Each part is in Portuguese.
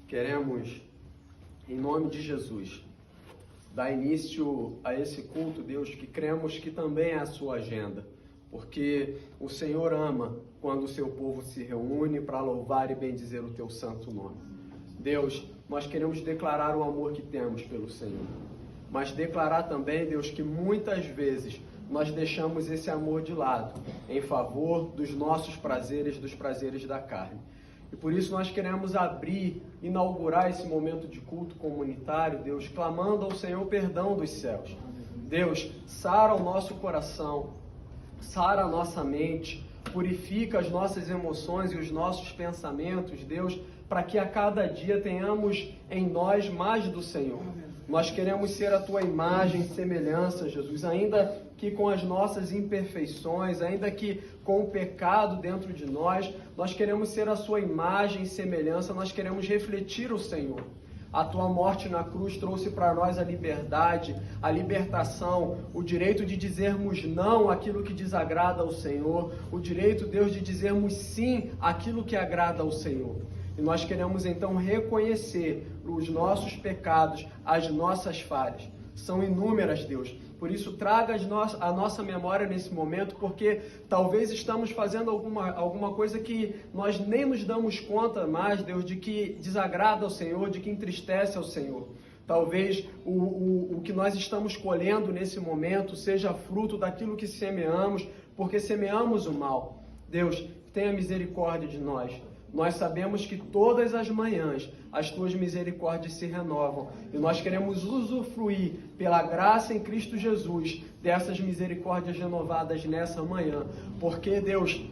queremos, em nome de Jesus, dar início a esse culto, Deus, que cremos que também é a sua agenda, porque o Senhor ama quando o seu povo se reúne para louvar e bendizer o teu santo nome. Deus, nós queremos declarar o amor que temos pelo Senhor, mas declarar também, Deus, que muitas vezes nós deixamos esse amor de lado em favor dos nossos prazeres, dos prazeres da carne. E por isso nós queremos inaugurar esse momento de culto comunitário, Deus, clamando ao Senhor perdão dos céus. Deus, sara o nosso coração, sara a nossa mente, purifica as nossas emoções e os nossos pensamentos, Deus, para que a cada dia tenhamos em nós mais do Senhor. Nós queremos ser a tua imagem e semelhança, Jesus, ainda que com as nossas imperfeições, ainda que com o pecado dentro de nós, nós queremos ser a sua imagem e semelhança, nós queremos refletir o Senhor. A tua morte na cruz trouxe para nós a liberdade, a libertação, o direito de dizermos não àquilo que desagrada ao Senhor, o direito, Deus, de dizermos sim àquilo que agrada ao Senhor. E nós queremos então reconhecer os nossos pecados, as nossas falhas. São inúmeras, Deus. Por isso, traga a nossa memória nesse momento, porque talvez estamos fazendo alguma coisa que nós nem nos damos conta mais, Deus, de que desagrada ao Senhor, de que entristece ao Senhor. Talvez o que nós estamos colhendo nesse momento seja fruto daquilo que semeamos, porque semeamos o mal. Deus, tenha misericórdia de nós. Nós sabemos que todas as manhãs as tuas misericórdias se renovam e nós queremos usufruir pela graça em Cristo Jesus dessas misericórdias renovadas nessa manhã, porque Deus,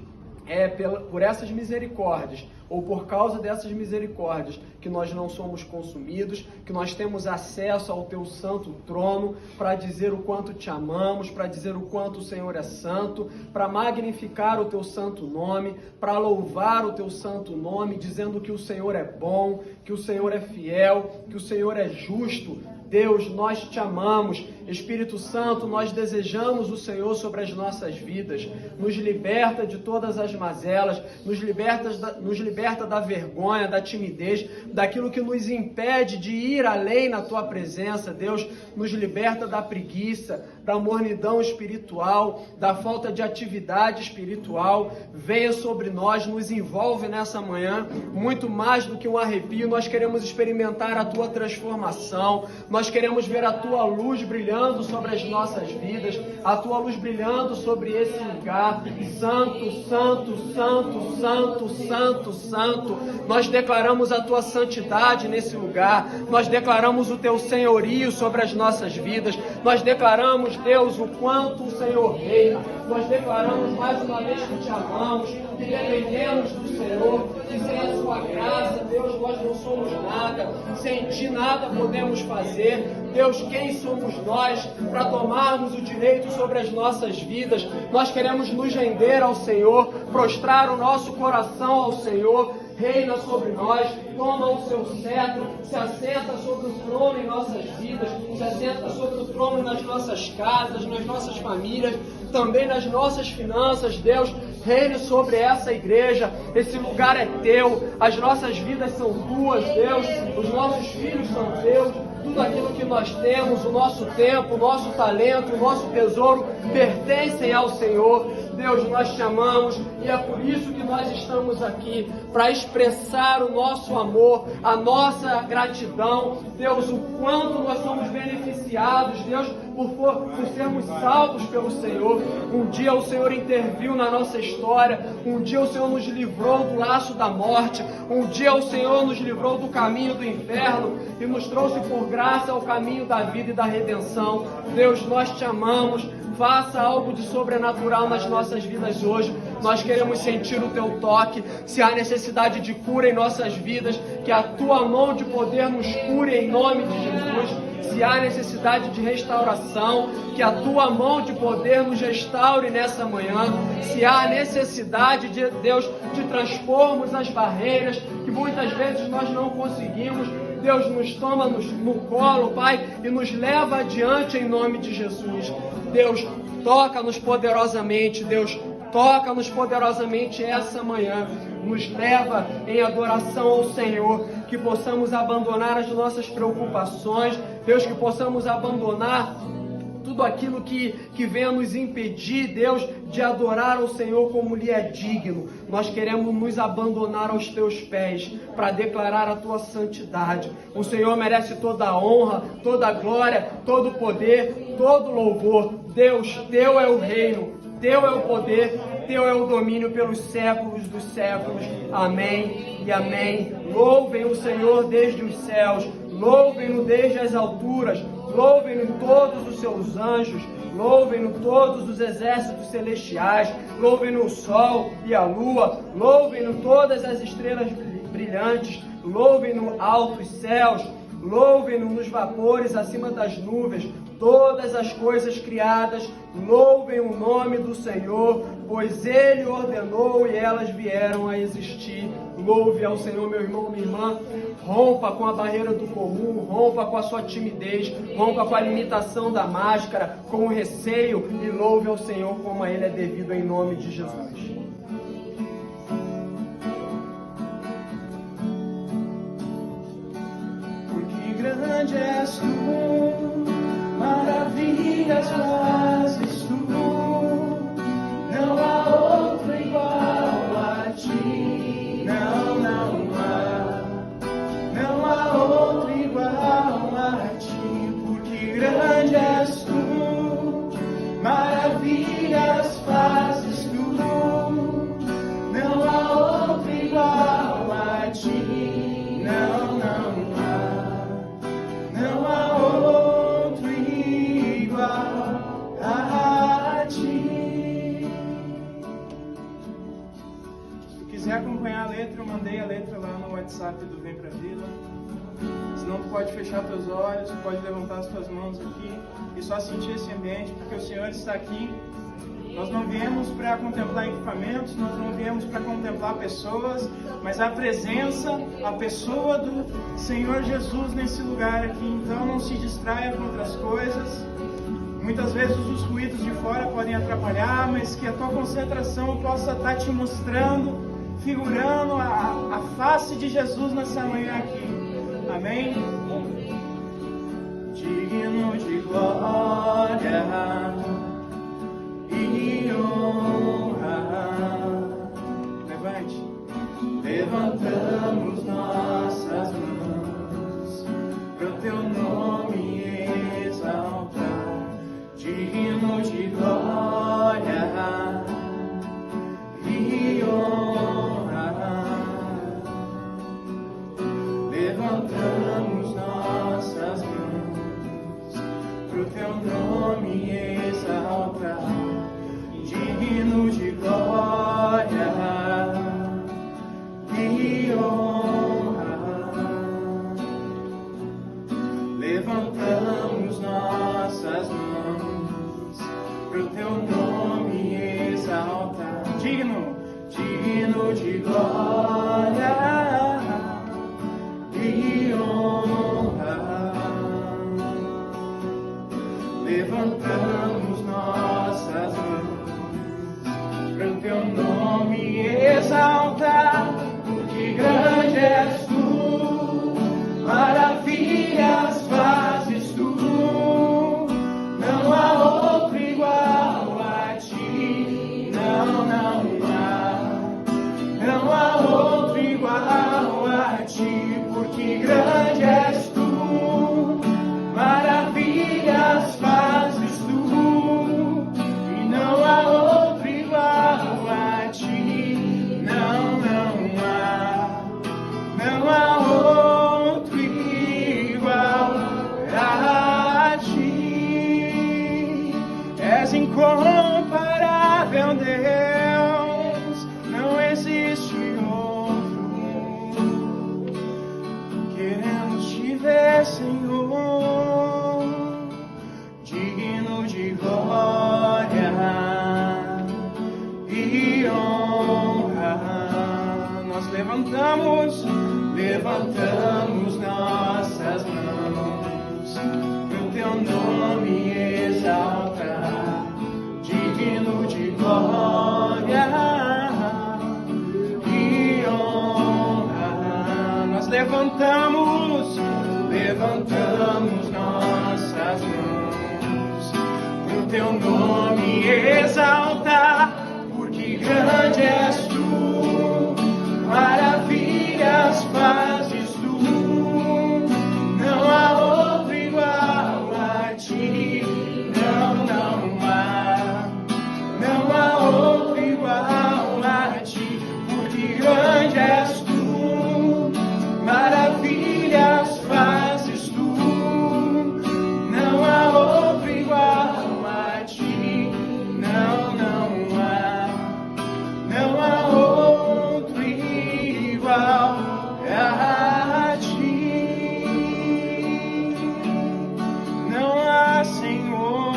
por essas misericórdias ou por causa dessas misericórdias que nós não somos consumidos, que nós temos acesso ao teu santo trono para dizer o quanto te amamos, para dizer o quanto o Senhor é santo, para magnificar o teu santo nome, para louvar o teu santo nome, dizendo que o Senhor é bom, que o Senhor é fiel, que o Senhor é justo. Deus, nós te amamos. Espírito Santo, nós desejamos o Senhor sobre as nossas vidas. Nos liberta de todas as mazelas, nos liberta da vergonha, da timidez, daquilo que nos impede de ir além na tua presença. Deus, nos liberta da preguiça, da mornidão espiritual, da falta de atividade espiritual. Venha sobre nós, nos envolve nessa manhã, muito mais do que um arrepio. Nós queremos experimentar a tua transformação. Nós queremos ver a tua luz brilhando sobre as nossas vidas, a tua luz brilhando sobre esse lugar. Santo, santo, santo, santo, santo, santo. Nós declaramos a tua santidade nesse lugar. Nós declaramos o teu senhorio sobre as nossas vidas. Nós declaramos, Deus, o quanto o Senhor reina. Nós declaramos mais uma vez que te amamos, que dependemos do Senhor, que sem a sua graça, Deus, nós não somos nada, sem ti nada podemos fazer. Deus, quem somos nós para tomarmos o direito sobre as nossas vidas? Nós queremos nos render ao Senhor, prostrar o nosso coração ao Senhor. Reina sobre nós, toma o seu cetro, se assenta sobre o trono em nossas vidas, se assenta sobre o trono nas nossas casas, nas nossas famílias, também nas nossas finanças. Deus, reine sobre essa igreja. Esse lugar é teu, as nossas vidas são tuas, Deus, os nossos filhos são teus. Tudo aquilo que nós temos, o nosso tempo, o nosso talento, o nosso tesouro, pertencem ao Senhor. Deus, nós te amamos e é por isso que nós estamos aqui, para expressar o nosso amor, a nossa gratidão. Deus, o quanto nós somos beneficiados, Deus, por sermos salvos pelo Senhor. Um dia o Senhor interviu na nossa história, um dia o Senhor nos livrou do laço da morte, um dia o Senhor nos livrou do caminho do inferno e nos trouxe por graça ao caminho da vida e da redenção. Deus, nós te amamos. Faça algo de sobrenatural nas nossas vidas hoje. Nós queremos sentir o teu toque. Se há necessidade de cura em nossas vidas, que a tua mão de poder nos cure em nome de Jesus. Se há necessidade de restauração, que a tua mão de poder nos restaure nessa manhã. Se há necessidade de Deus de transpormos as barreiras que muitas vezes nós não conseguimos, Deus, nos toma no colo, Pai, e nos leva adiante em nome de Jesus. Deus, toca-nos poderosamente, Deus, toca-nos poderosamente essa manhã. nos leva em adoração ao Senhor, que possamos abandonar as nossas preocupações, Deus, que possamos abandonar tudo aquilo que venha nos impedir, Deus, de adorar ao Senhor como lhe é digno. Nós queremos nos abandonar aos teus pés para declarar a tua santidade. O Senhor merece toda a honra, toda a glória, todo o poder, todo o louvor. Deus, teu é o reino, teu é o poder, teu é o domínio pelos séculos dos séculos. Amém e amém. Louvem o Senhor desde os céus, louvem-no desde as alturas, louvem-no todos os seus anjos, louvem-no todos os exércitos celestiais, louvem-no o sol e a lua, louvem-no todas as estrelas brilhantes, louvem-no altos céus, louvem-no nos vapores acima das nuvens, todas as coisas criadas, louvem o nome do Senhor, pois Ele ordenou e elas vieram a existir. Louve ao Senhor, meu irmão, minha irmã. Rompa com a barreira do comum, rompa com a sua timidez, rompa com a limitação da máscara, com o receio, e louve ao Senhor como a Ele é devido, em nome de Jesus. Porque grande és tu, maravilhas fazes tu, não há outro igual a ti, não há outro igual a ti, porque grande és tu, maravilhas fazes tu, não há outro igual a ti, não há outro igual a ti. Se tu quiser acompanhar a letra, eu mandei a letra lá no WhatsApp do Vem Pra Vila. Senão tu pode fechar teus olhos, tu pode levantar as tuas mãos aqui e só sentir esse ambiente, porque o Senhor está aqui. Nós não viemos para contemplar equipamentos, nós não viemos para contemplar pessoas, mas a presença, a pessoa do Senhor Jesus nesse lugar aqui. Então não se distraia com outras coisas. Muitas vezes os ruídos de fora podem atrapalhar, mas que a tua concentração possa estar te mostrando, figurando a face de Jesus nessa manhã aqui. Amém? Digno de glória e honra. Levante. Levantamos nossas mãos para o teu nome exaltar. Digno de glória e honra. Levantamos nossas mãos pro teu nome exaltar, digno de glória e honra. Levantamos nossas mãos pro teu nome exaltar, digno de glória e honra. Levantamos nossas mãos para o teu nome exaltar, porque grande és tu, maravilhas fazes tu, não há outro igual a ti, não há outro igual a ti, porque grande és tu, maravilhas fazes tu, e não há outro igual a ti, não há outro igual a ti. És incomparável, Deus, não existe outro. Queremos te ver, Senhor, digno de glória e honra. Nós levantamos nossas mãos pro teu nome exaltar, digno de glória e levantamos nossas mãos, pro teu nome exaltar, porque grande és tu, maravilhas fazes tu, não há outro igual a ti, não há outro igual a ti, porque grande és tu, maravilhas fazes tu, não há outro igual a ti, não há outro igual a ti, não há, Senhor,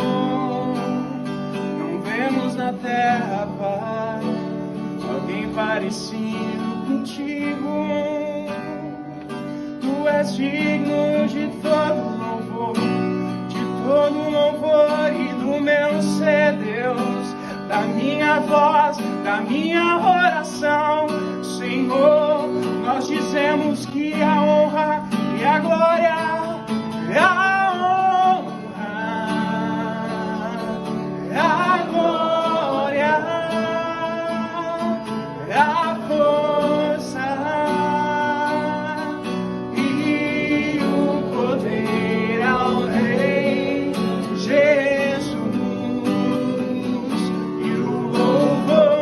não vemos na terra, Pai, alguém parecido contigo. Tu és digno de todo louvor e do meu ser, Deus, da minha voz, da minha oração, Senhor, nós dizemos que a honra e a glória, a glória, a força e o poder ao Rei Jesus e o louvor.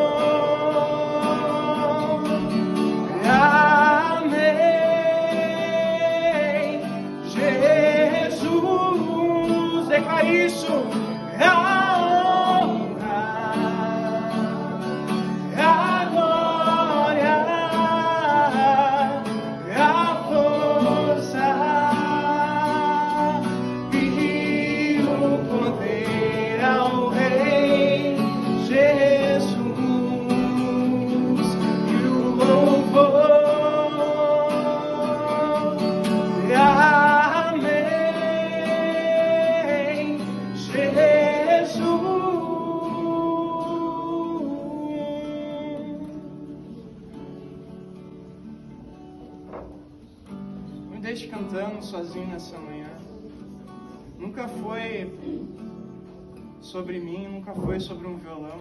Amém. Jesus, declare isso. Me deixe cantando sozinho nessa manhã. Nunca foi sobre mim, nunca foi sobre um violão,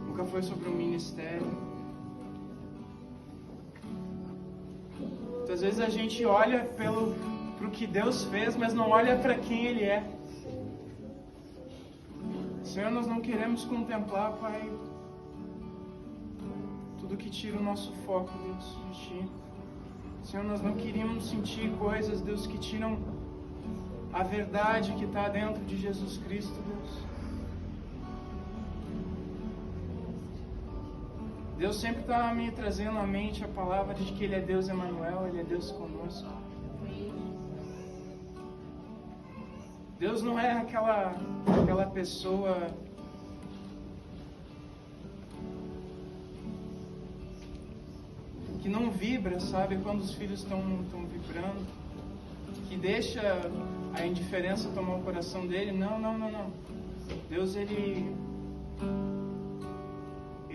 nunca foi sobre um ministério. Muitas vezes a gente olha pro que Deus fez, mas não olha para quem Ele é. Senhor, nós não queremos contemplar, Pai, tudo que tira o nosso foco, Deus, de Ti. Senhor, nós não queríamos sentir coisas, Deus, que tiram a verdade que está dentro de Jesus Cristo, Deus. Deus sempre está me trazendo à mente a palavra de que Ele é Deus Emanuel, Ele é Deus conosco. Deus não é aquela pessoa que não vibra, sabe, quando os filhos estão vibrando, que deixa a indiferença tomar o coração dele. Não. Deus, Ele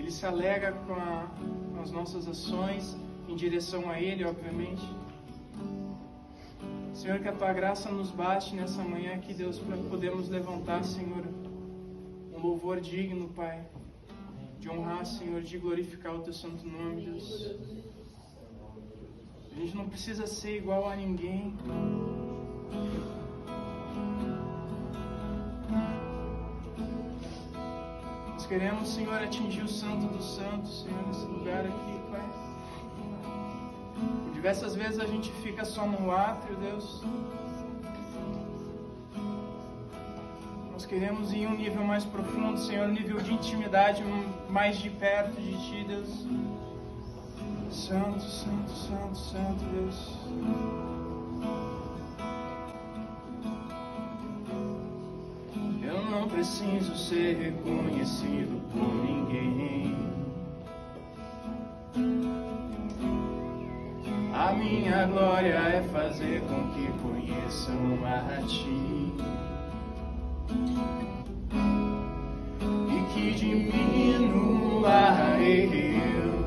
se alegra com as nossas ações em direção a Ele, obviamente. Senhor, que a Tua graça nos bate nessa manhã aqui, Deus, para podermos levantar, Senhor, um louvor digno, Pai, de honrar, Senhor, de glorificar o Teu santo nome, Deus. A gente não precisa ser igual a ninguém. Nós queremos, Senhor, atingir o santo dos santos, Senhor, nesse lugar aqui, Pai. Por diversas vezes a gente fica só no átrio, Deus. Nós queremos ir em um nível mais profundo, Senhor, um nível de intimidade mais de perto de Ti, Deus. Santo, Deus. Eu não preciso ser reconhecido por ninguém. A minha glória é fazer com que conheçam a Ti e que diminua eu,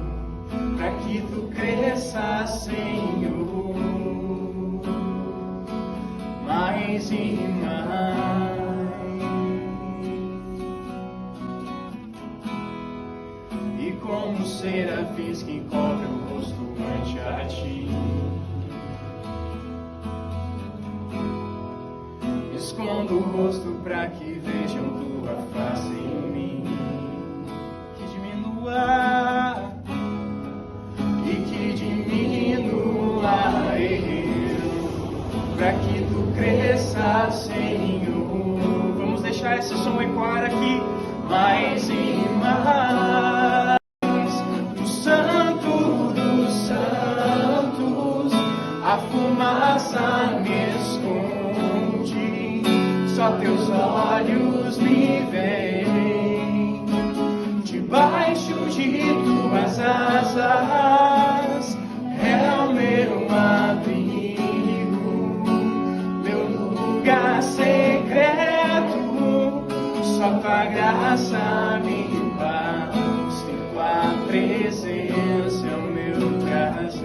para que Tu cresça, Senhor. mais e mais. E como serafins que cobrem o rosto ante a ti, escondo o rosto para que vejam tua face em mim, que diminua e que diminua eu, para que tu cresça, Senhor. Vamos deixar esse som ecoar aqui, mais e mais. Do Santo dos Santos, a fumaça me esconde, só teus olhos me veem, debaixo de tuas asas é o meu abrigo, meu lugar secreto, só tua graça me basta, tua presença é o meu prazer.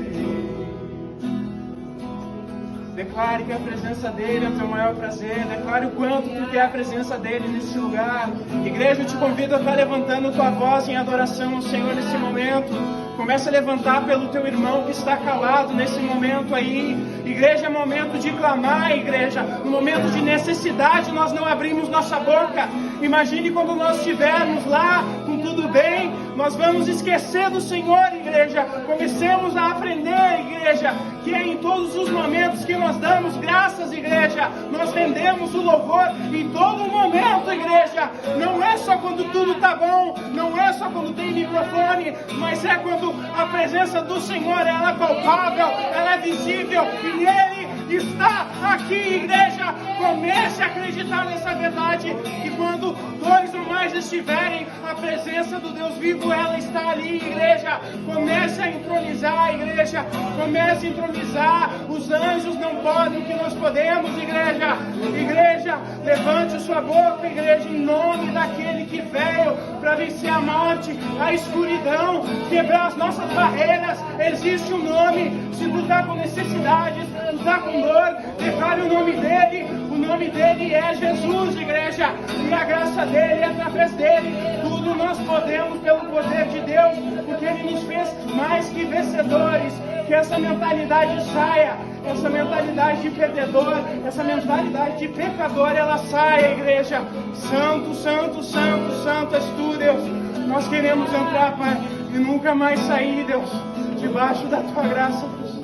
Declare que a presença dele é o teu maior prazer. Declare o quanto tu quer a presença dele nesse lugar. Igreja, eu te convido a estar levantando tua voz em adoração ao Senhor nesse momento. Comece a levantar pelo teu irmão que está calado nesse momento aí. Igreja, é momento de clamar, igreja. No momento de necessidade, nós não abrimos nossa boca. Imagine quando nós estivermos lá com tudo bem, nós vamos esquecer do Senhor, igreja. Comecemos a aprender, igreja, que é em todos os momentos que nós damos graças, igreja. Nós rendemos o louvor em todo momento, igreja. Não é só quando tudo está bom, não é só quando tem microfone, mas é quando a presença do Senhor, ela é palpável, ela é visível e Ele está aqui, igreja. Comece a acreditar nessa verdade, que quando dois ou mais estiverem, a presença do Deus vivo, ela está ali, igreja. Comece a entronizar, igreja. Comece a entronizar. Os anjos não podem o que nós podemos, igreja. Igreja, levante a sua boca, igreja, em nome daquele que veio para vencer a morte, a escuridão, quebrar as nossas barreiras. Existe um nome. Se tu está com necessidades, tu está com dor, declare o nome dele. O nome dele é Jesus, igreja. E a graça dele, através dele, tudo nós podemos pelo poder de Deus, porque ele nos fez mais que vencedores. Que essa mentalidade saia, essa mentalidade de perdedor, essa mentalidade de pecador, ela saia, igreja. Santo, santo, santo, santo és tu, Deus. Nós queremos entrar, Pai, e nunca mais sair, Deus, debaixo da tua graça, Deus.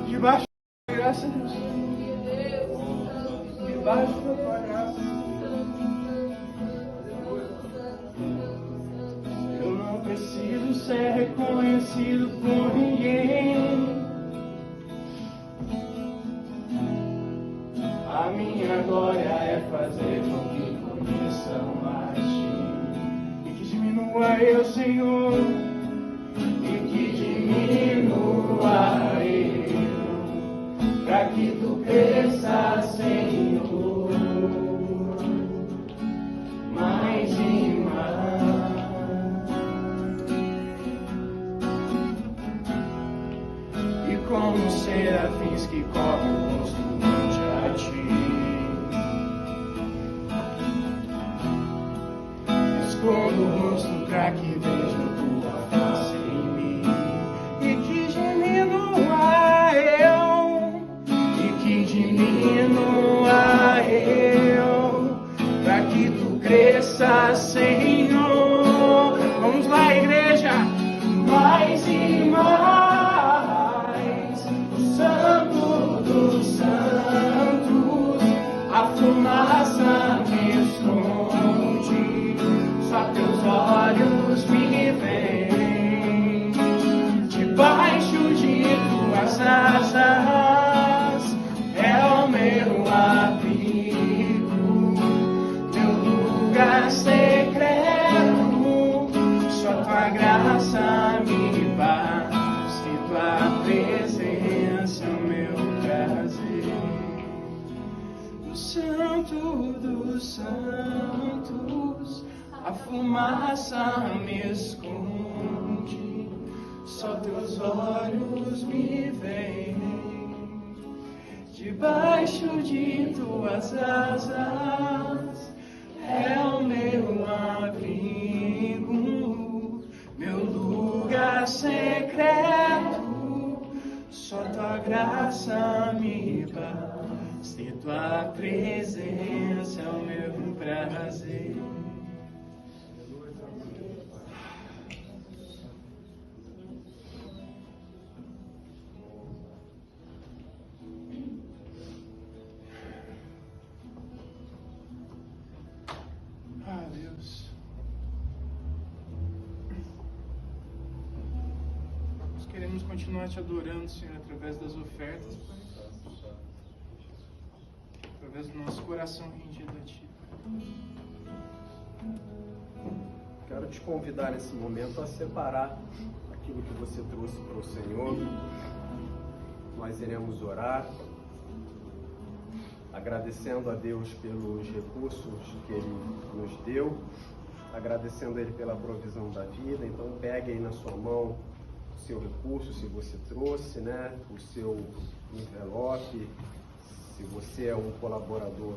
Debaixo da tua graça, Deus. Debaixo da tua graça. Eu não preciso ser reconhecido por ninguém. A minha glória é fazer com que conheçam a ti, e que diminua eu, Senhor, e que diminua eu, para que tu cresça, Senhor, mais e mais. E como serafins que cobrem o rosto ante a ti, escondo o rosto para que vejam tua face em mim, e que diminua eu, e que diminua eu, para que tu cresça, Senhor. Vamos lá, igreja, mais e mais. O Santo dos Santos, a fumaça me esconde, só teus olhos me veem, debaixo de tuas asas é o meu abrigo, meu lugar secreto, só tua graça me basta e tua presença é o meu prazer. O Santo dos Santos, a fumaça me esconde, só teus olhos me veem, debaixo debaixo de tuas asas é o meu abrigo, meu lugar secreto. Só tua graça me basta e tua presença é o meu prazer. Ah, Deus. Nós queremos continuar te adorando, Senhor, através das ofertas, Pai. Através do nosso coração rendido a Ti. Quero te convidar nesse momento a separar aquilo que você trouxe para o Senhor. Nós iremos orar, agradecendo a Deus pelos recursos que Ele nos deu, agradecendo a Ele pela provisão da vida. Então pegue aí na sua mão o seu recurso, se você trouxe, né? O seu envelope, se você é um colaborador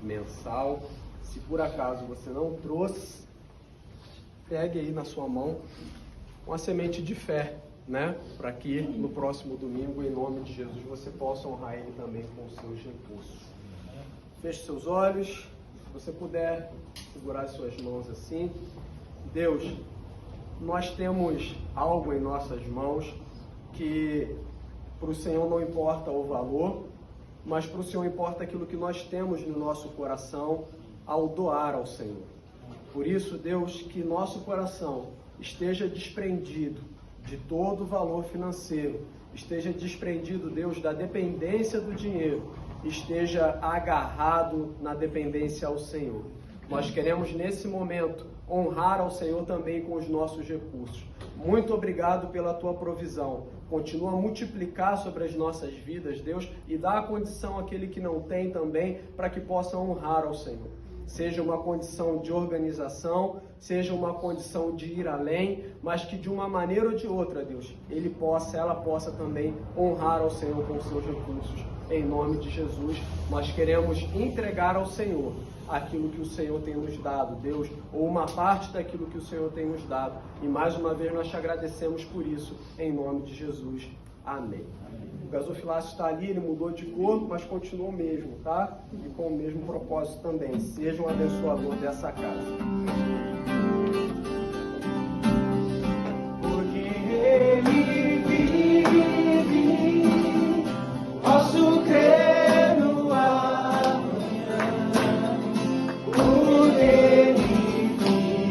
mensal. Se por acaso você não trouxe, pegue aí na sua mão uma semente de fé, né? Para que no próximo domingo, em nome de Jesus, você possa honrar Ele também com os seus recursos. Feche seus olhos, se você puder segurar as suas mãos assim. Deus, nós temos algo em nossas mãos que para o Senhor não importa o valor, mas para o Senhor importa aquilo que nós temos no nosso coração ao doar ao Senhor. Por isso, Deus, que nosso coração esteja desprendido de todo o valor financeiro, esteja desprendido, Deus, da dependência do dinheiro, esteja agarrado na dependência ao Senhor. Nós queremos nesse momento honrar ao Senhor também com os nossos recursos. Muito obrigado pela tua provisão. Continua a multiplicar sobre as nossas vidas, Deus, e dá a condição àquele que não tem também, para que possa honrar ao Senhor. Seja uma condição de organização, seja uma condição de ir além, mas que de uma maneira ou de outra, Deus, ela possa também honrar ao Senhor com os seus recursos. Em nome de Jesus, nós queremos entregar ao Senhor aquilo que o Senhor tem nos dado, Deus, ou uma parte daquilo que o Senhor tem nos dado. E mais uma vez nós te agradecemos por isso, em nome de Jesus. Amém. O gasofilácio está ali, ele mudou de cor, mas continua o mesmo, tá? E com o mesmo propósito também. Seja um abençoador dessa casa. Porque Ele vive, posso crer no amanhã. Por Ele vive,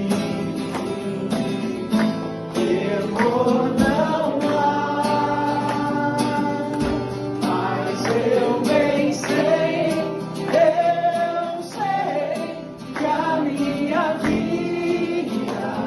temor não há. Mas eu bem sei que a minha vida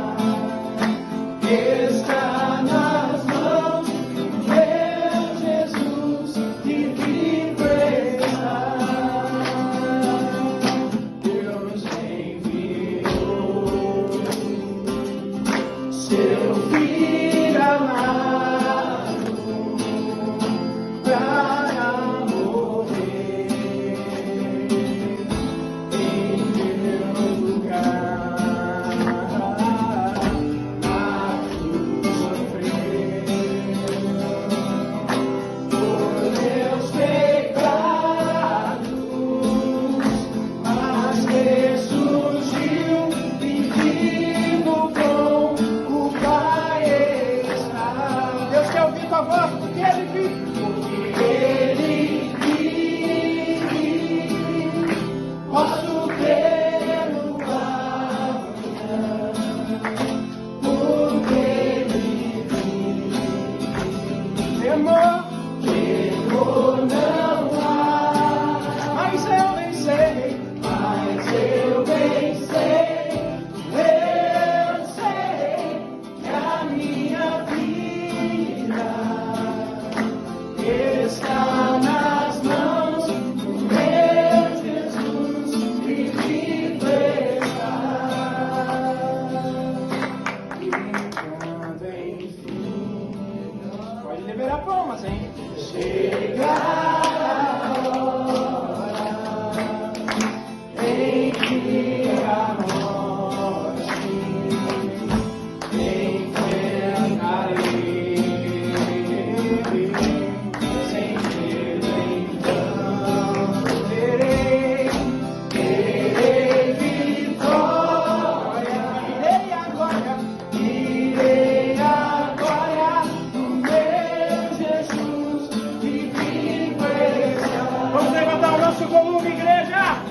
nosso volume, igreja!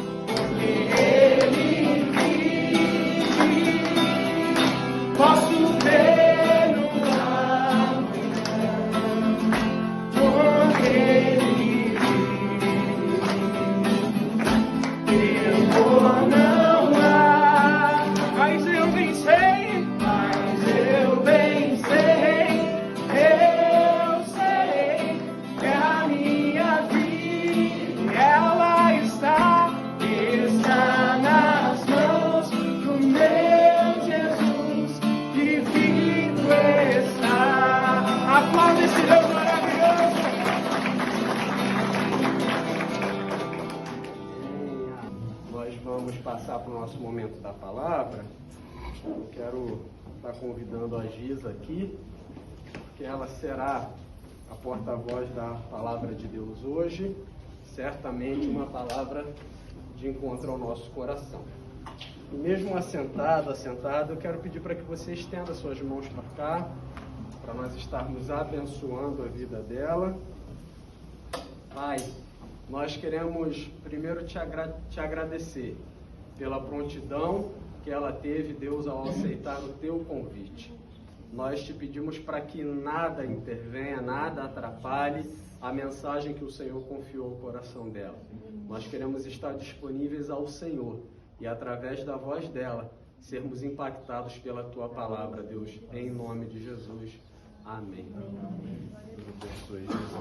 Ele vive, posso ver no com ele eu não há, mas eu venci, eu sei que a minha vida ela está nas mãos do meu Jesus, que vivo está. Aplaude esse Deus maravilhoso. Nós vamos passar para o nosso momento da palavra. Eu quero estar convidando a Giza aqui, que ela será a porta-voz da palavra de Deus hoje. Certamente uma palavra de encontro ao nosso coração. E mesmo assentado, eu quero pedir para que você estenda suas mãos para cá, para nós estarmos abençoando a vida dela. Pai, nós queremos primeiro te agradecer pela prontidão que ela teve, Deus, ao aceitar o teu convite. Nós te pedimos para que nada intervenha, nada atrapalhe a mensagem que o Senhor confiou ao coração dela. Nós queremos estar disponíveis ao Senhor e, através da voz dela, sermos impactados pela tua palavra, Deus, em nome de Jesus. Amém. Deus abençoe, Jesus.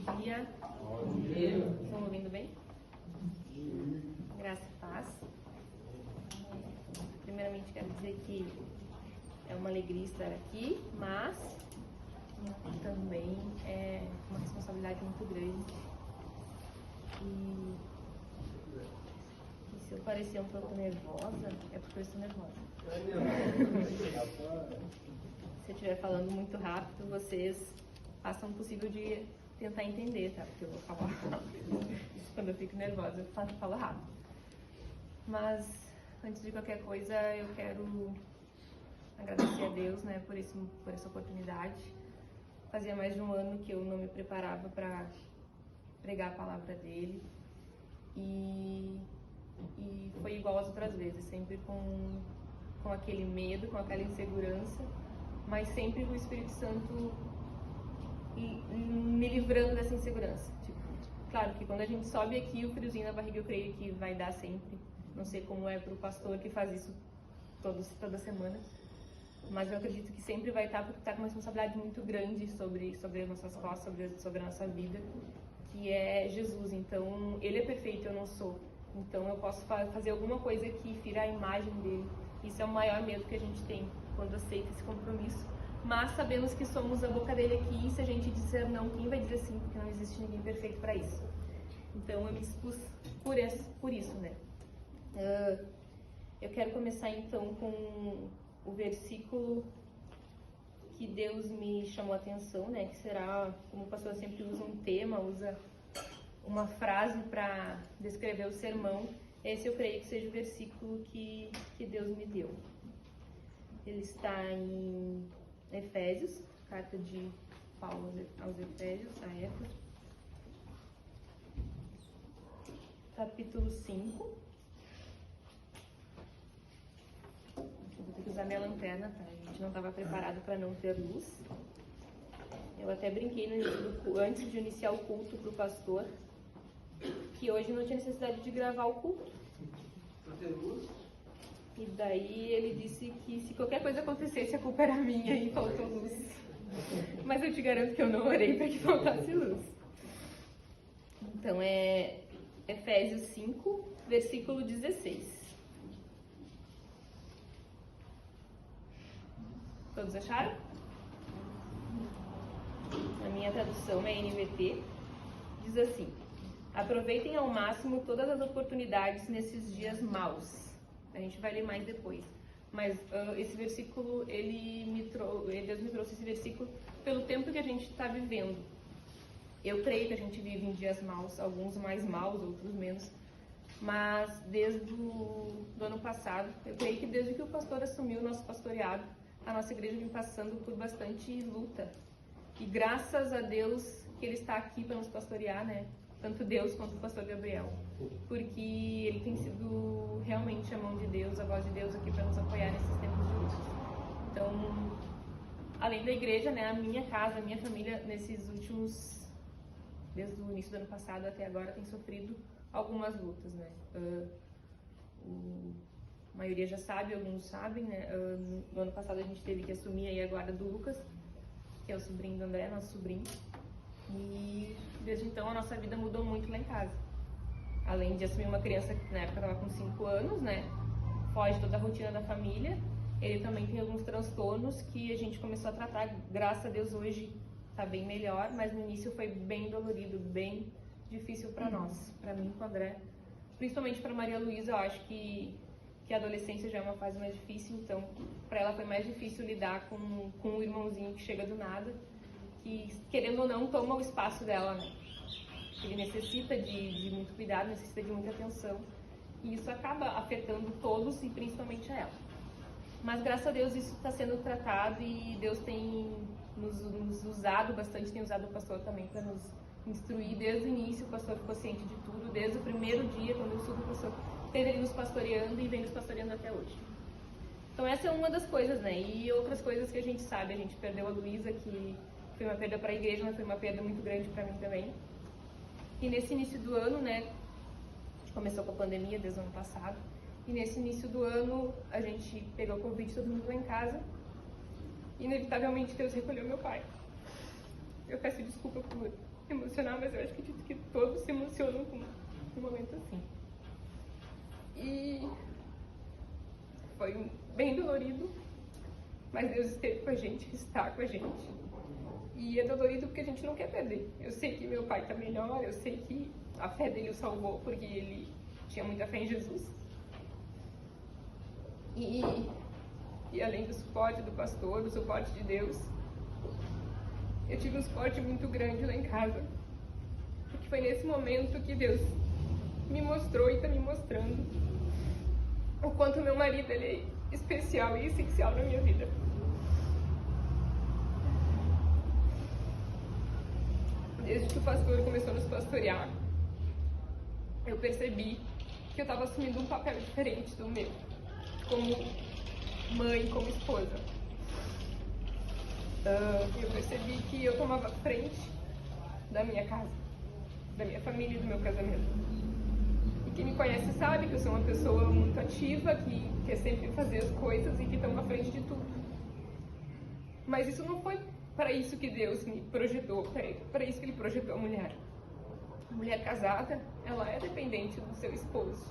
Bom dia. Bom dia. Estão me ouvindo bem? Graça e paz. Primeiramente, quero dizer que é uma alegria estar aqui, mas também é uma responsabilidade muito grande. E se eu parecer um pouco nervosa, é porque eu estou nervosa. Se eu estiver falando muito rápido, vocês façam o possível de tentar entender, tá? Porque eu vou falar rápido. Quando eu fico nervosa, eu falo rápido. Mas, antes de qualquer coisa, eu quero agradecer a Deus, né, por essa oportunidade. Fazia mais de um ano que eu não me preparava para pregar a palavra dele. E foi igual às outras vezes, sempre com aquele medo, com aquela insegurança, mas sempre com o Espírito Santo me livrando dessa insegurança. Tipo, claro que quando a gente sobe aqui, o friozinho na barriga eu creio que vai dar sempre. Não sei como é para o pastor que faz isso toda semana, mas eu acredito que sempre vai estar, porque está com uma responsabilidade muito grande sobre as nossas costas, sobre a nossa vida, que é Jesus. Então, ele é perfeito, eu não sou. Então, eu posso fazer alguma coisa que fira a imagem dele. Isso é o maior medo que a gente tem quando aceita esse compromisso. Mas sabemos que somos a boca dele aqui, e se a gente disser não, quem vai dizer sim? Porque não existe ninguém perfeito para isso. Então, eu me expus por isso, né? Eu quero começar então com o versículo que Deus me chamou a atenção, né? Que será, como o pastor sempre usa um tema, usa uma frase para descrever o sermão. Esse eu creio que seja o versículo que Deus me deu. Ele está em Efésios, carta de Paulo aos Efésios, a Éfeso, capítulo 5. Vou ter que usar minha lanterna, tá? A gente não estava preparado para não ter luz. Eu até brinquei antes de iniciar o culto para o pastor, que hoje não tinha necessidade de gravar o culto. Para ter luz? E daí ele disse que se qualquer coisa acontecesse, a culpa era minha e faltou luz. Mas eu te garanto que eu não orei para que faltasse luz. Então é Efésios 5, versículo 16. Todos acharam? A minha tradução é NVT. Diz assim: aproveitem ao máximo todas as oportunidades nesses dias maus. A gente vai ler mais depois. Mas esse versículo, Deus me trouxe esse versículo pelo tempo que a gente está vivendo. Eu creio que a gente vive em dias maus, alguns mais maus, outros menos. Mas desde o ano passado, eu creio que desde que o pastor assumiu o nosso pastoreado, a nossa igreja vem passando por bastante luta. E graças a Deus que Ele está aqui para nos pastorear, né? Tanto Deus quanto o pastor Gabriel. Porque ele tem sido realmente a mão de Deus, a voz de Deus aqui para nos apoiar nesses tempos de luta. Então, além da igreja, né? A minha casa, a minha família, nesses últimos... Desde o início do ano passado até agora, tem sofrido algumas lutas, né? A maioria já sabe, alguns sabem, né? No ano passado a gente teve que assumir aí a guarda do Lucas, que é o sobrinho do André, nosso sobrinho. E desde então a nossa vida mudou muito lá em casa. Além de assumir uma criança que na época estava com 5 anos, né? Foge toda a rotina da família. Ele também tem alguns transtornos que a gente começou a tratar. Graças a Deus hoje está bem melhor, mas no início foi bem dolorido, bem difícil para nós, para mim e para o André. Principalmente para Maria Luísa, eu acho que a adolescência já é uma fase mais difícil, então para ela foi mais difícil lidar com um irmãozinho que chega do nada, que querendo ou não toma o espaço dela, né? Ele necessita de muito cuidado, necessita de muita atenção, e isso acaba afetando todos e principalmente a ela. Mas graças a Deus isso está sendo tratado e Deus tem nos usado bastante, tem usado o pastor também para nos instruir. Desde o início o pastor ficou ciente de tudo, desde o primeiro dia, quando eu subo, o pastor teve ele nos pastoreando e vem nos pastoreando até hoje. Então essa é uma das coisas, né? E outras coisas que a gente sabe, a gente perdeu a Luísa, que foi uma perda para a igreja, mas foi uma perda muito grande para mim também. E nesse início do ano, né, começou com a pandemia desde o ano passado, e nesse início do ano a gente pegou o Covid, todo mundo lá em casa, e inevitavelmente Deus recolheu meu pai. Eu peço desculpa por emocionar, mas eu acredito que todos se emocionam com um momento assim. E foi bem dolorido, mas Deus esteve com a gente, está com a gente. E é dolorido porque a gente não quer perder. Eu sei que meu pai está melhor, eu sei que a fé dele o salvou porque ele tinha muita fé em Jesus. E além do suporte do pastor, do suporte de Deus, eu tive um suporte muito grande lá em casa. Porque foi nesse momento que Deus me mostrou e está me mostrando o quanto meu marido ele é especial e essencial na minha vida. Desde que o pastor começou a nos pastorear, eu percebi que eu estava assumindo um papel diferente do meu, como mãe, como esposa. Eu percebi que eu tomava frente da minha casa, da minha família e do meu casamento. E quem me conhece sabe que eu sou uma pessoa muito ativa, que quer sempre fazer as coisas e que toma frente de tudo. Mas isso não foi para isso que Deus me projetou, para isso que Ele projetou a mulher. A mulher casada, ela é dependente do seu esposo.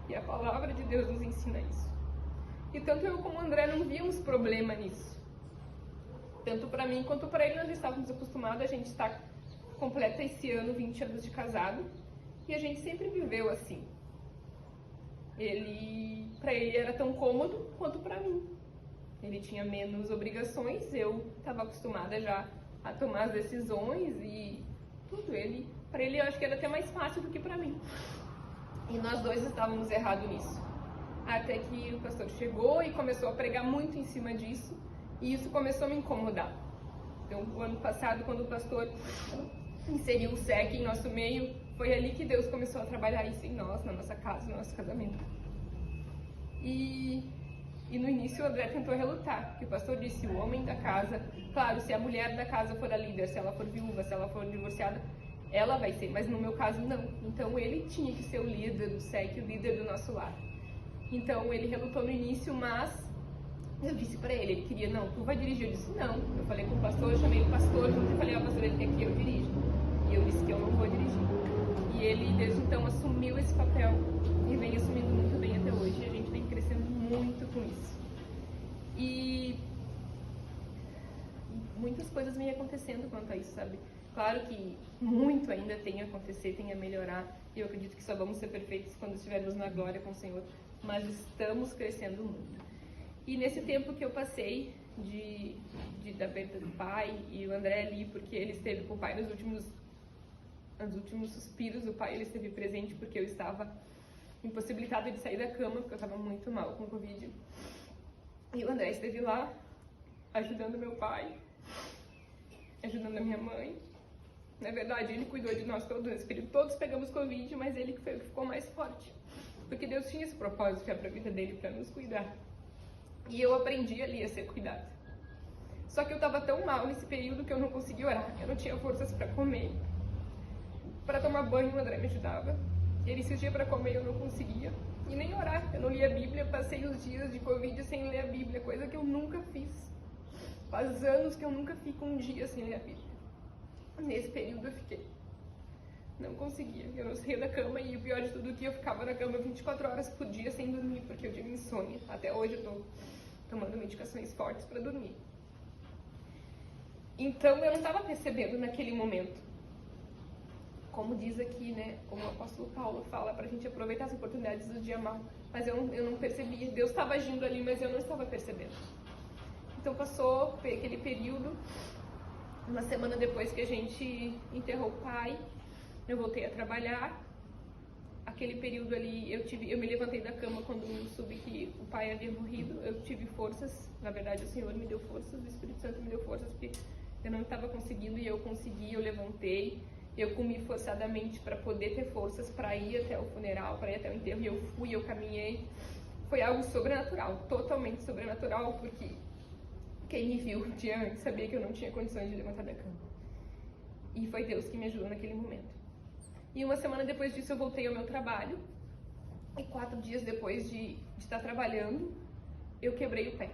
E a palavra de Deus nos ensina isso. E tanto eu como o André não víamos problema nisso. Tanto para mim quanto para ele, nós já estávamos acostumados. A gente está completa esse ano 20 anos de casado. E a gente sempre viveu assim. Para ele era tão cômodo quanto para mim. Ele tinha menos obrigações, eu estava acostumada já a tomar as decisões e tudo. Para ele eu acho que era até mais fácil do que para mim. E nós dois estávamos errados nisso. Até que o pastor chegou e começou a pregar muito em cima disso, e isso começou a me incomodar. Então, o ano passado, quando o pastor inseriu o SEC em nosso meio, foi ali que Deus começou a trabalhar isso em nós, na nossa casa, no nosso casamento. E no início o André tentou relutar, porque o pastor disse, o homem da casa, claro, se a mulher da casa for a líder, se ela for viúva, se ela for divorciada, ela vai ser, mas no meu caso não. Então ele tinha que ser o líder do SEC, o líder do nosso lar. Então ele relutou no início, mas eu disse pra ele queria, não, tu vai dirigir. Eu disse, não. Eu falei com o pastor, eu chamei o pastor junto e falei, pastor, ele quer que eu dirija. E eu disse que eu não vou dirigir. E ele desde então assumiu esse papel e vem assumindo muito bem até hoje. E a gente vem crescendo muito com isso. E muitas coisas vêm acontecendo quanto a isso, sabe? Claro que muito ainda tem a acontecer, tem a melhorar. E eu acredito que só vamos ser perfeitos quando estivermos na glória com o Senhor. Mas estamos crescendo muito. E nesse tempo que eu passei da perda do pai e o André ali, porque ele esteve com o pai nos últimos suspiros, o pai ele esteve presente porque eu estava impossibilitada de sair da cama, porque eu estava muito mal com o Covid. E o André esteve lá ajudando meu pai, ajudando a minha mãe. Na verdade, ele cuidou de nós todos nesse período. Todos pegamos Covid, mas ele que foi o que ficou mais forte. Porque Deus tinha esse propósito que é para a vida dele, para nos cuidar. E eu aprendi ali a ser cuidada. Só que eu estava tão mal nesse período que eu não conseguia orar. Eu não tinha forças para comer. Para tomar banho, o André me ajudava. Ele insistia para comer, eu não conseguia. E nem orar. Eu não lia a Bíblia. Passei os dias de Covid sem ler a Bíblia, coisa que eu nunca fiz. Faz anos que eu nunca fico um dia sem ler a Bíblia. Nesse período eu fiquei. Não conseguia. Eu não saía da cama e o pior de tudo é que eu ficava na cama 24 horas por dia sem dormir, porque eu tive insônia. Até hoje eu tô tomando medicações fortes para dormir. Então eu não estava percebendo naquele momento. Como diz aqui, né? Como o apóstolo Paulo fala, pra gente aproveitar as oportunidades do dia mal. Mas eu não percebia. Deus estava agindo ali, mas eu não estava percebendo. Então passou aquele período. Uma semana depois que a gente enterrou o pai, eu voltei a trabalhar. Aquele período ali, eu me levantei da cama quando soube que o pai havia morrido. Eu tive forças, na verdade o Senhor me deu forças, o Espírito Santo me deu forças, porque eu não estava conseguindo e eu consegui, eu levantei. Eu comi forçadamente para poder ter forças para ir até o funeral, para ir até o enterro. E eu fui, eu caminhei. Foi algo sobrenatural, totalmente sobrenatural, porque quem me viu um dia antes sabia que eu não tinha condições de levantar da cama. E foi Deus que me ajudou naquele momento. E uma semana depois disso eu voltei ao meu trabalho. E 4 dias depois de estar trabalhando, eu quebrei o pé.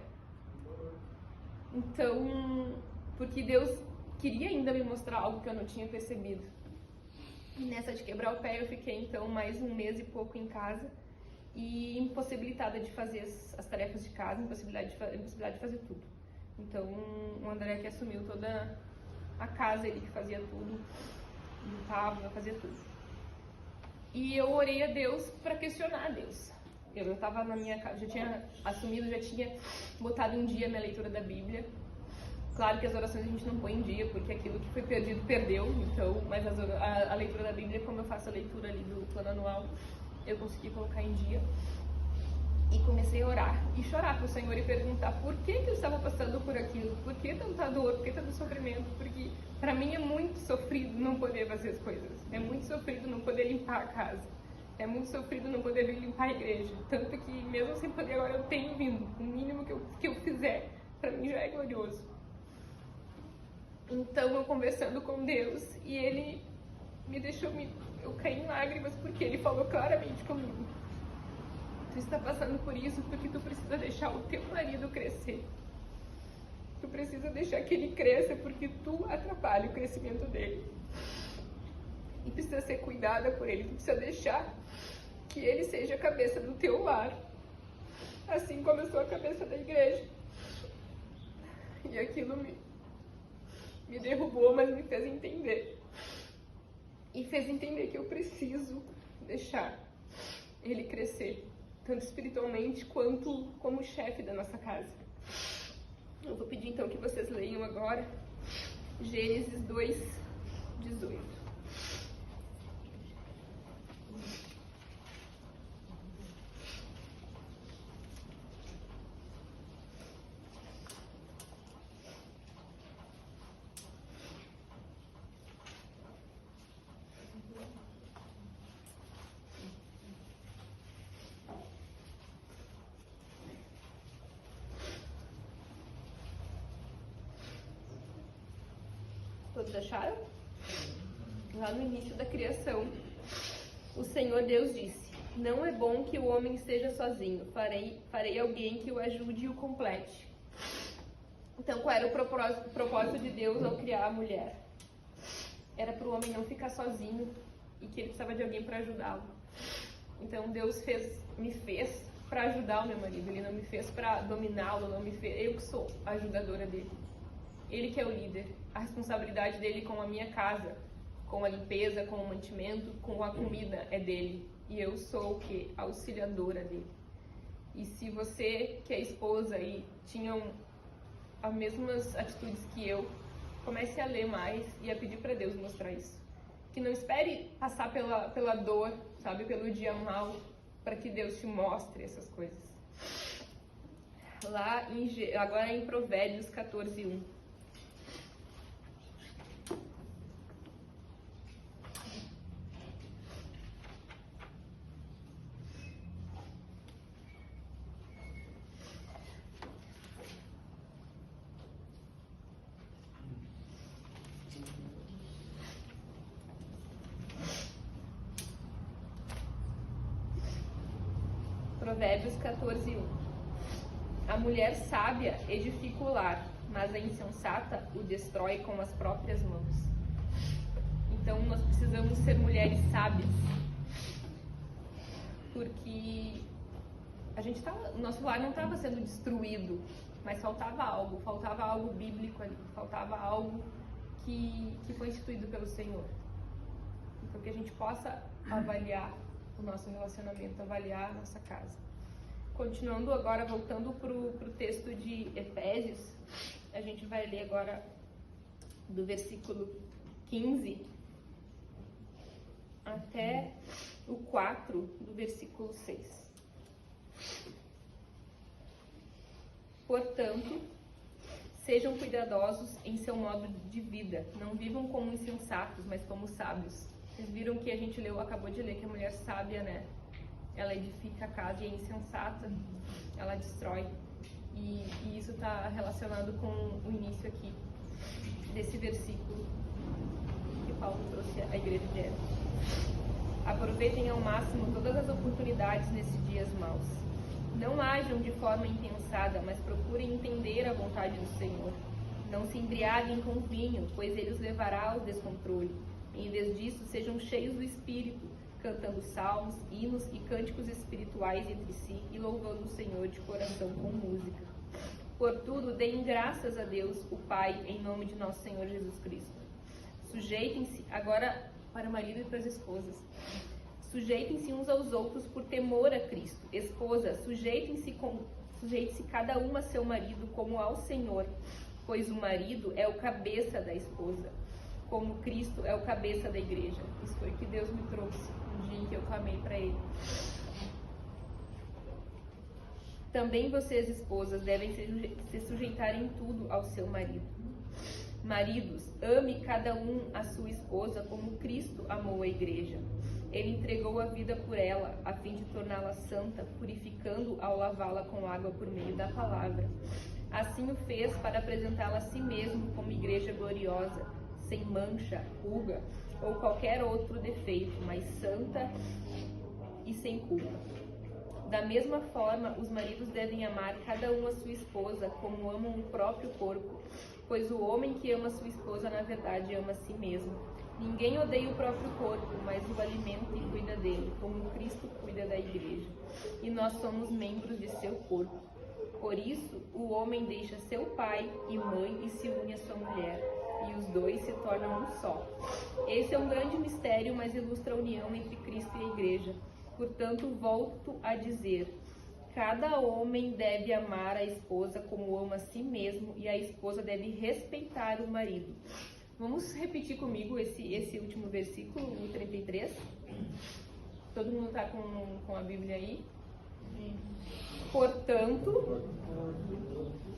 Então, porque Deus queria ainda me mostrar algo que eu não tinha percebido. E nessa de quebrar o pé eu fiquei então mais 1 mês e pouco em casa. E impossibilitada de fazer as tarefas de casa, impossibilidade de fazer tudo. Então, o André que assumiu toda a casa, ele que fazia tudo, limpava, fazia tudo. E eu orei a Deus para questionar a Deus. Eu estava na minha casa, já tinha assumido, já tinha botado em dia a minha leitura da Bíblia. Claro que as orações a gente não põe em dia, porque aquilo que foi perdido, perdeu. Então, mas a leitura da Bíblia, como eu faço a leitura ali do plano anual, eu consegui colocar em dia. E comecei a orar e chorar para o Senhor e perguntar por que eu estava passando por aquilo, por que tanta dor, por que tanto sofrimento, porque para mim é muito sofrido não poder fazer as coisas, é muito sofrido não poder limpar a casa, é muito sofrido não poder vir limpar a igreja, tanto que mesmo sem poder agora eu tenho vindo, o mínimo que eu fizer, para mim já é glorioso. Então eu conversando com Deus e Ele me deixou, eu caí em lágrimas porque Ele falou claramente comigo. Tu está passando por isso porque tu precisa deixar o teu marido crescer. Tu precisa deixar que ele cresça porque tu atrapalha o crescimento dele. E precisa ser cuidada por ele. Tu precisa deixar que ele seja a cabeça do teu lar. Assim como eu sou a cabeça da igreja. E aquilo me derrubou, mas me fez entender. E fez entender que eu preciso deixar ele crescer. Tanto espiritualmente quanto como chefe da nossa casa. Eu vou pedir então que vocês leiam agora Gênesis 2:18. Todos acharam? Lá no início da criação, o Senhor Deus disse: não é bom que o homem esteja sozinho, farei alguém que o ajude e o complete. Então, qual era o propósito de Deus ao criar a mulher? Era para o homem não ficar sozinho e que ele precisava de alguém para ajudá-lo. Então, Deus me fez para ajudar o meu marido, Ele não me fez para dominá-lo, eu que sou a ajudadora dele. Ele que é o líder. A responsabilidade dele com a minha casa, com a limpeza, com o mantimento, com a comida é dele. E eu sou o quê? A auxiliadora dele. E se você, que é esposa, e tinham as mesmas atitudes que eu, comece a ler mais e a pedir para Deus mostrar isso. Que não espere passar pela dor, sabe? Pelo dia mal, para que Deus te mostre essas coisas. lá agora em Provérbios 14:1. Provérbios 14:1. A mulher sábia edifica o lar, mas a insensata o destrói com as próprias mãos. Então nós precisamos ser mulheres sábias, porque o nosso lar não estava sendo destruído, mas faltava algo bíblico ali, faltava algo que foi instituído pelo Senhor. Então que a gente possa avaliar o nosso relacionamento, avaliar a nossa casa. Continuando agora, voltando para o texto de Efésios, a gente vai ler agora do versículo 15 até o 4 do versículo 6. Portanto, sejam cuidadosos em seu modo de vida, não vivam como insensatos, mas como sábios. Vocês viram que a gente acabou de ler que a mulher sábia, né? Ela edifica a casa, e a insensata, ela destrói. E isso está relacionado com o início aqui desse versículo que Paulo trouxe à igreja de Éfeso. Aproveitem ao máximo todas as oportunidades nesses dias maus. Não ajam de forma impensada, mas procurem entender a vontade do Senhor. Não se embriaguem com vinho, pois ele os levará ao descontrole. Em vez disso, sejam cheios do Espírito, cantando salmos, hinos e cânticos espirituais entre si e louvando o Senhor de coração com música. Por tudo, deem graças a Deus, o Pai, em nome de nosso Senhor Jesus Cristo. Sujeitem-se, agora para o marido e para as esposas, sujeitem-se uns aos outros por temor a Cristo. Esposa, sujeite-se cada uma a seu marido como ao Senhor, pois o marido é o cabeça da esposa, como Cristo é o cabeça da igreja. Isso foi o que Deus me trouxe no dia em que eu clamei para Ele. Também vocês, esposas, devem se sujeitar em tudo ao seu marido. Maridos, ame cada um a sua esposa como Cristo amou a igreja. Ele entregou a vida por ela, a fim de torná-la santa, purificando ao lavá-la com água por meio da palavra. Assim o fez para apresentá-la a si mesmo como igreja gloriosa, sem mancha, ruga ou qualquer outro defeito, mas santa e sem culpa. Da mesma forma, os maridos devem amar cada um a sua esposa como amam o próprio corpo, pois o homem que ama sua esposa, na verdade, ama a si mesmo. Ninguém odeia o próprio corpo, mas o alimenta e cuida dele, como Cristo cuida da igreja. E nós somos membros de seu corpo. Por isso, o homem deixa seu pai e mãe e se une à sua mulher, e os dois se tornam um só. Esse é um grande mistério, mas ilustra a união entre Cristo e a igreja. Portanto, volto a dizer, cada homem deve amar a esposa como ama a si mesmo, e a esposa deve respeitar o marido. Vamos repetir comigo esse último versículo, o 33? Todo mundo está com a Bíblia aí? Portanto,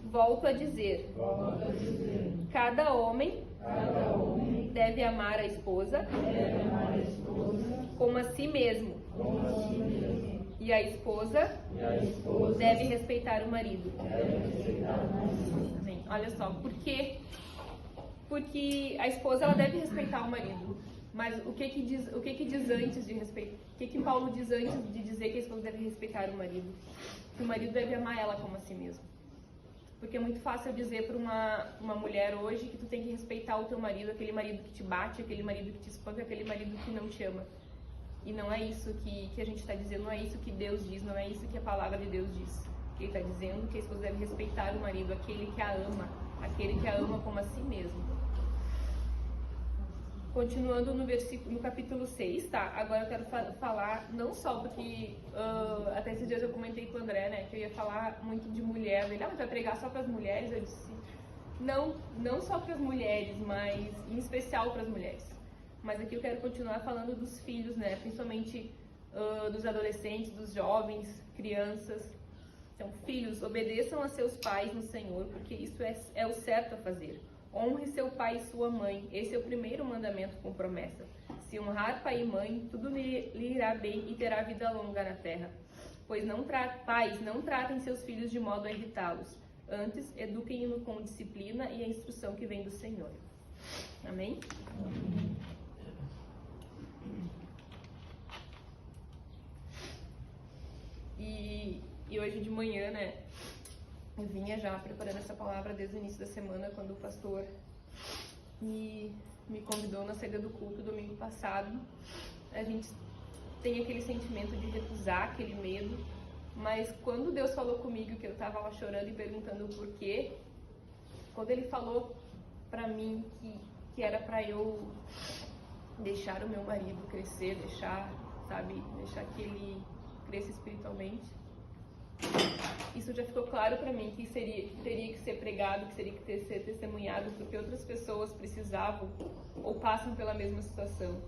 volto a dizer, cada homem deve amar a esposa como a si mesmo, e a esposa deve respeitar o marido. Amém. Olha só, por quê? Porque a esposa ela deve respeitar o marido. Mas o que diz antes de respeitar? O que Paulo diz antes de dizer que a esposa deve respeitar o marido? Que o marido deve amar ela como a si mesmo. Porque é muito fácil dizer para uma mulher hoje que tu tem que respeitar o teu marido, aquele marido que te bate, aquele marido que te espanca, aquele marido que não te ama. E não é isso que a gente está dizendo, não é isso que Deus diz, não é isso que a palavra de Deus diz. Ele está dizendo que a esposa deve respeitar o marido, aquele que a ama como a si mesmo. Continuando no capítulo 6, tá? Agora eu quero falar, não só porque até esses dias eu comentei com o André, né, que eu ia falar muito de mulher. Ele, mas vai pregar só para as mulheres? Eu disse, não só para as mulheres, mas em especial para as mulheres. Mas aqui eu quero continuar falando dos filhos, né, principalmente dos adolescentes, dos jovens, crianças, Então, filhos, obedeçam a seus pais no Senhor, porque isso é o certo a fazer. Honre seu pai e sua mãe. Esse é o primeiro mandamento com promessa. Se honrar pai e mãe, tudo lhe irá bem e terá vida longa na terra. Pois pais, não tratem seus filhos de modo a irritá-los. Antes, eduquem-no com disciplina e a instrução que vem do Senhor. Amém? E hoje de manhã, né, eu vinha já preparando essa palavra desde o início da semana, quando o pastor me convidou na saída do culto domingo passado. A gente tem aquele sentimento de recusar, aquele medo, mas quando Deus falou comigo que eu estava lá chorando e perguntando o porquê, quando Ele falou para mim que era para eu deixar o meu marido crescer, deixar que ele cresça espiritualmente, isso já ficou claro para mim que teria que ser pregado, que teria que ser testemunhado, porque outras pessoas precisavam ou passam pela mesma situação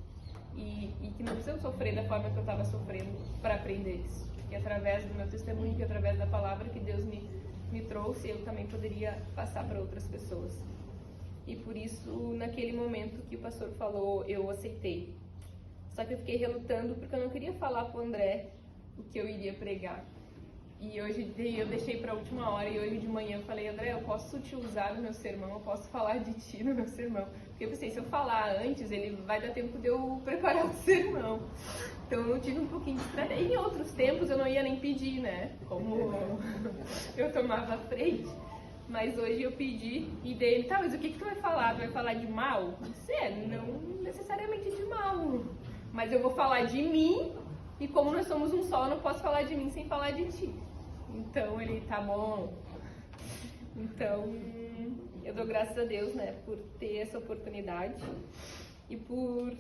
e que não precisam sofrer da forma que eu estava sofrendo para aprender isso. Que através do meu testemunho, que através da palavra que Deus me trouxe, eu também poderia passar para outras pessoas. E por isso, naquele momento que o pastor falou, eu aceitei. Só que eu fiquei relutando porque eu não queria falar para o André o que eu iria pregar. E hoje eu deixei para a última hora e hoje de manhã eu falei, André, eu posso te usar no meu sermão, eu posso falar de ti no meu sermão. Porque eu pensei, se eu falar antes, ele vai dar tempo de eu preparar o sermão. Então eu tive um pouquinho de estratégia. Em outros tempos eu não ia nem pedir, né? Como eu tomava a frente. Mas hoje eu pedi e dele, tá, mas o que tu vai falar? Tu vai falar de mal? Não necessariamente de mal. Mas eu vou falar de mim e como nós somos um só, eu não posso falar de mim sem falar de ti. Então ele, tá bom. Então eu dou graças a Deus, né, por ter essa oportunidade e por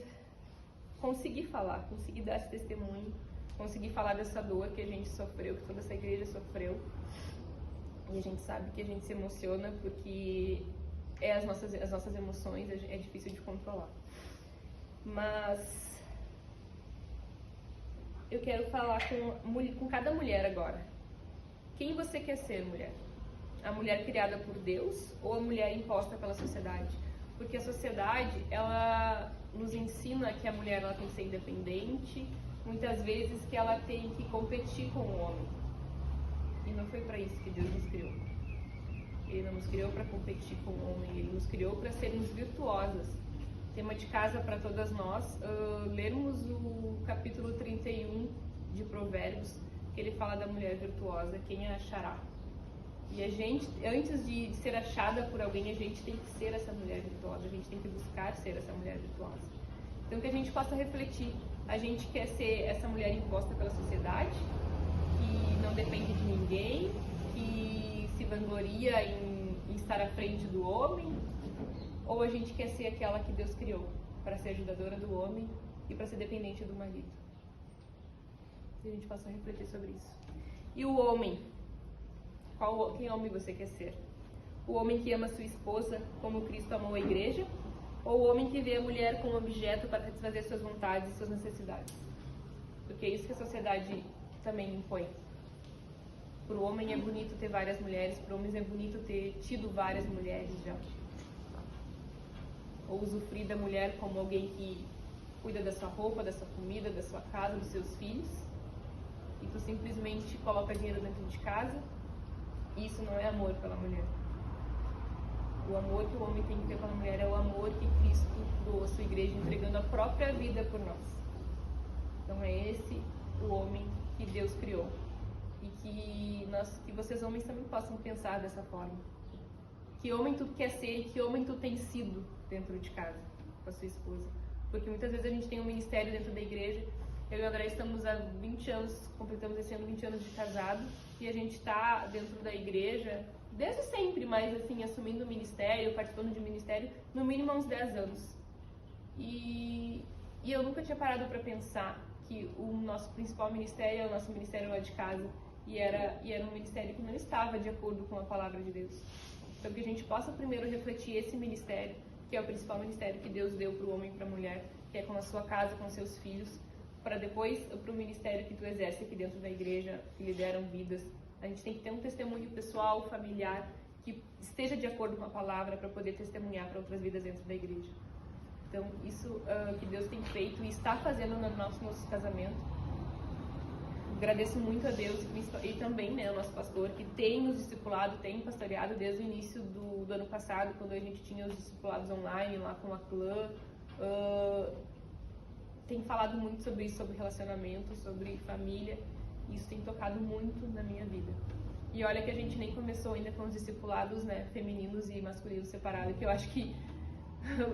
conseguir falar, conseguir dar esse testemunho, conseguir falar dessa dor que a gente sofreu, que toda essa igreja sofreu. E a gente sabe que a gente se emociona porque as nossas emoções é difícil de controlar. Mas eu quero falar com cada mulher agora. Quem você quer ser, mulher? A mulher criada por Deus ou a mulher imposta pela sociedade? Porque a sociedade, ela nos ensina que a mulher ela tem que ser independente, muitas vezes que ela tem que competir com o homem. E não foi para isso que Deus nos criou. Ele não nos criou para competir com o homem, Ele nos criou para sermos virtuosas. Tema de casa para todas nós, lermos o capítulo 31 de Provérbios, que ele fala da mulher virtuosa, quem a achará. E a gente, antes de ser achada por alguém, a gente tem que ser essa mulher virtuosa, a gente tem que buscar ser essa mulher virtuosa. Então que a gente possa refletir, a gente quer ser essa mulher imposta pela sociedade, que não depende de ninguém, que se vangloria em estar à frente do homem, ou a gente quer ser aquela que Deus criou para ser ajudadora do homem e para ser dependente do marido. Que a gente possa refletir sobre isso. E o homem? Quem homem você quer ser? O homem que ama sua esposa como Cristo amou a igreja? Ou o homem que vê a mulher como objeto para satisfazer suas vontades e suas necessidades? Porque é isso que a sociedade também impõe. Para o homem é bonito ter várias mulheres, para homens é bonito ter tido várias mulheres já. Ou usufruir da mulher como alguém que cuida da sua roupa, da sua comida, da sua casa, dos seus filhos, e tu simplesmente coloca dinheiro dentro de casa. Isso não é amor pela mulher. O amor que o homem tem que ter pela mulher é o amor que Cristo doou à sua igreja, entregando a própria vida por nós. Então é esse o homem que Deus criou. E que vocês homens também possam pensar dessa forma. Que homem tu quer ser e que homem tu tem sido dentro de casa com a sua esposa. Porque muitas vezes a gente tem um ministério dentro da igreja. Eu e o André estamos há 20 anos, completamos esse ano 20 anos de casado, e a gente está dentro da igreja desde sempre, mas assim, assumindo o ministério, participando de ministério, no mínimo há uns 10 anos. E eu nunca tinha parado para pensar que o nosso principal ministério é o nosso ministério lá de casa, e era um ministério que não estava de acordo com a palavra de Deus. Então que a gente possa primeiro refletir esse ministério, que é o principal ministério que Deus deu para o homem e para a mulher, que é com a sua casa, com seus filhos, para depois para o ministério que tu exerce aqui dentro da igreja, que lideram vidas, A gente tem que ter um testemunho pessoal, familiar, que esteja de acordo com a palavra para poder testemunhar para outras vidas dentro da igreja. Então, isso que Deus tem feito e está fazendo no nosso casamento. Agradeço muito a Deus e também, né, o nosso pastor, que tem nos discipulado, tem pastoreado desde o início do ano passado, quando a gente tinha os discipulados online lá com a clã. Tem falado muito sobre isso, sobre relacionamento, sobre família. E isso tem tocado muito na minha vida. E olha que a gente nem começou ainda com os discipulados, né, femininos e masculinos separados, que eu acho que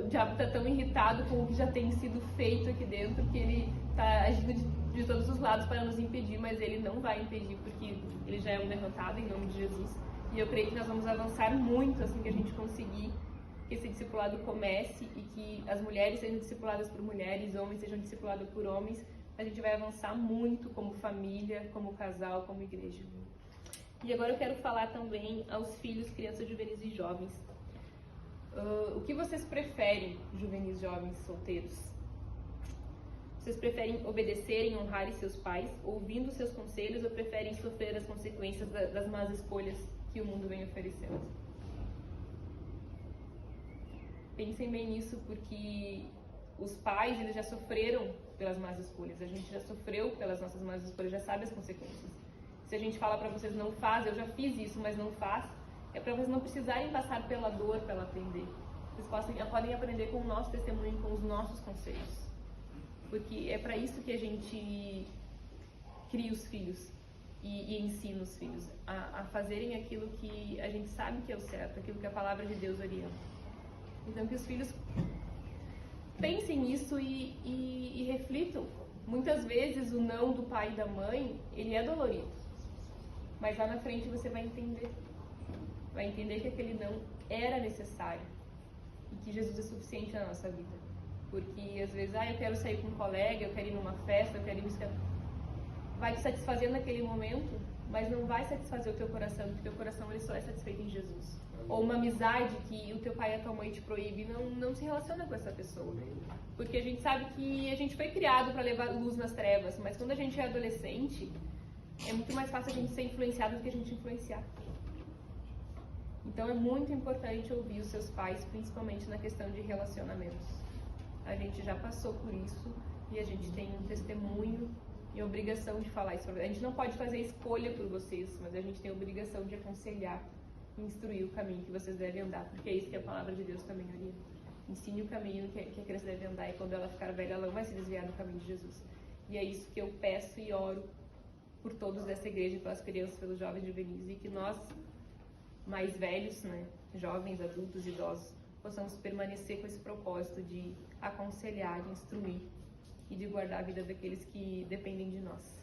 o diabo está tão irritado com o que já tem sido feito aqui dentro, que ele está agindo de todos os lados para nos impedir, mas ele não vai impedir, porque ele já é um derrotado em nome de Jesus. E eu creio que nós vamos avançar muito assim que a gente conseguir que esse discipulado comece e que as mulheres sejam discipuladas por mulheres, homens sejam discipulados por homens. A gente vai avançar muito como família, como casal, como igreja. E agora eu quero falar também aos filhos, crianças, juvenis e jovens. O que vocês preferem, juvenis, jovens, solteiros? Vocês preferem obedecerem, honrarem seus pais, ouvindo seus conselhos, ou preferem sofrer as consequências das más escolhas que o mundo vem oferecendo? Pensem bem nisso, porque os pais, eles já sofreram pelas más escolhas. A gente já sofreu pelas nossas más escolhas, já sabe as consequências. Se a gente fala para vocês não faz, eu já fiz isso, mas não faz, é para vocês não precisarem passar pela dor para aprender. Vocês podem aprender com o nosso testemunho, com os nossos conselhos. Porque é para isso que a gente cria os filhos e ensina os filhos a fazerem aquilo que a gente sabe que é o certo, aquilo que a palavra de Deus orienta. Então, que os filhos pensem nisso e reflitam. Muitas vezes o não do pai e da mãe, ele é dolorido. Mas lá na frente você vai entender. Vai entender que aquele não era necessário. E que Jesus é suficiente na nossa vida. Porque às vezes, eu quero sair com um colega, eu quero ir numa festa, eu quero ir buscar. Vai te satisfazer naquele momento, mas não vai satisfazer o teu coração, porque o teu coração ele só é satisfeito em Jesus. Ou uma amizade que o teu pai e a tua mãe te proíbe, não se relaciona com essa pessoa. Porque a gente sabe que a gente foi criado para levar luz nas trevas, mas quando a gente é adolescente, é muito mais fácil a gente ser influenciado do que a gente influenciar. Então é muito importante ouvir os seus pais, principalmente na questão de relacionamentos. A gente já passou por isso e a gente tem um testemunho e obrigação de falar isso. A gente não pode fazer escolha por vocês, mas a gente tem a obrigação de aconselhar e instruir o caminho que vocês devem andar, porque é isso que a palavra de Deus também orienta. Ensine o caminho que a criança deve andar e quando ela ficar velha, ela não vai se desviar do caminho de Jesus. E é isso que eu peço e oro por todos dessa igreja, pelas crianças, pelos jovens juvenis, e que nós, mais velhos, né, jovens, adultos, idosos, possamos permanecer com esse propósito de aconselhar, de instruir e de guardar a vida daqueles que dependem de nós.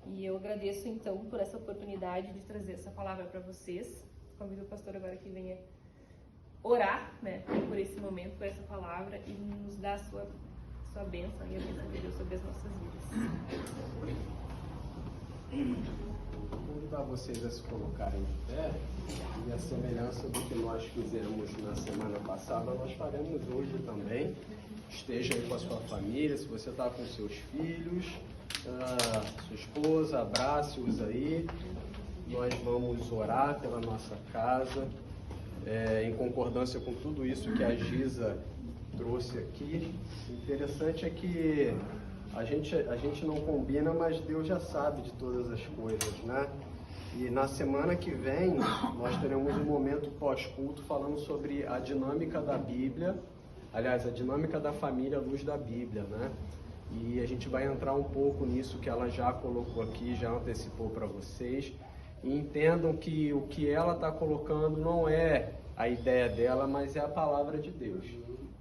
E eu agradeço então por essa oportunidade de trazer essa palavra para vocês. Convido o pastor agora que venha orar, né, por esse momento, por essa palavra e nos dar a sua bênção e a bênção de Deus sobre as nossas vidas. Vou convidar vocês a se colocarem de pé e a semelhança do que nós fizemos na semana passada, nós faremos hoje também. Esteja aí com a sua família, se você está com seus filhos, sua esposa, abrace-os aí. Nós vamos orar pela nossa casa, em concordância com tudo isso que a Giza trouxe aqui. O interessante é que a gente não combina, mas Deus já sabe de todas as coisas, né? E na semana que vem, nós teremos um momento pós-culto falando sobre a dinâmica da Bíblia, aliás, a dinâmica da família à luz da Bíblia, né? E a gente vai entrar um pouco nisso que ela já colocou aqui, já antecipou para vocês. E entendam que o que ela está colocando não é a ideia dela, mas é a palavra de Deus.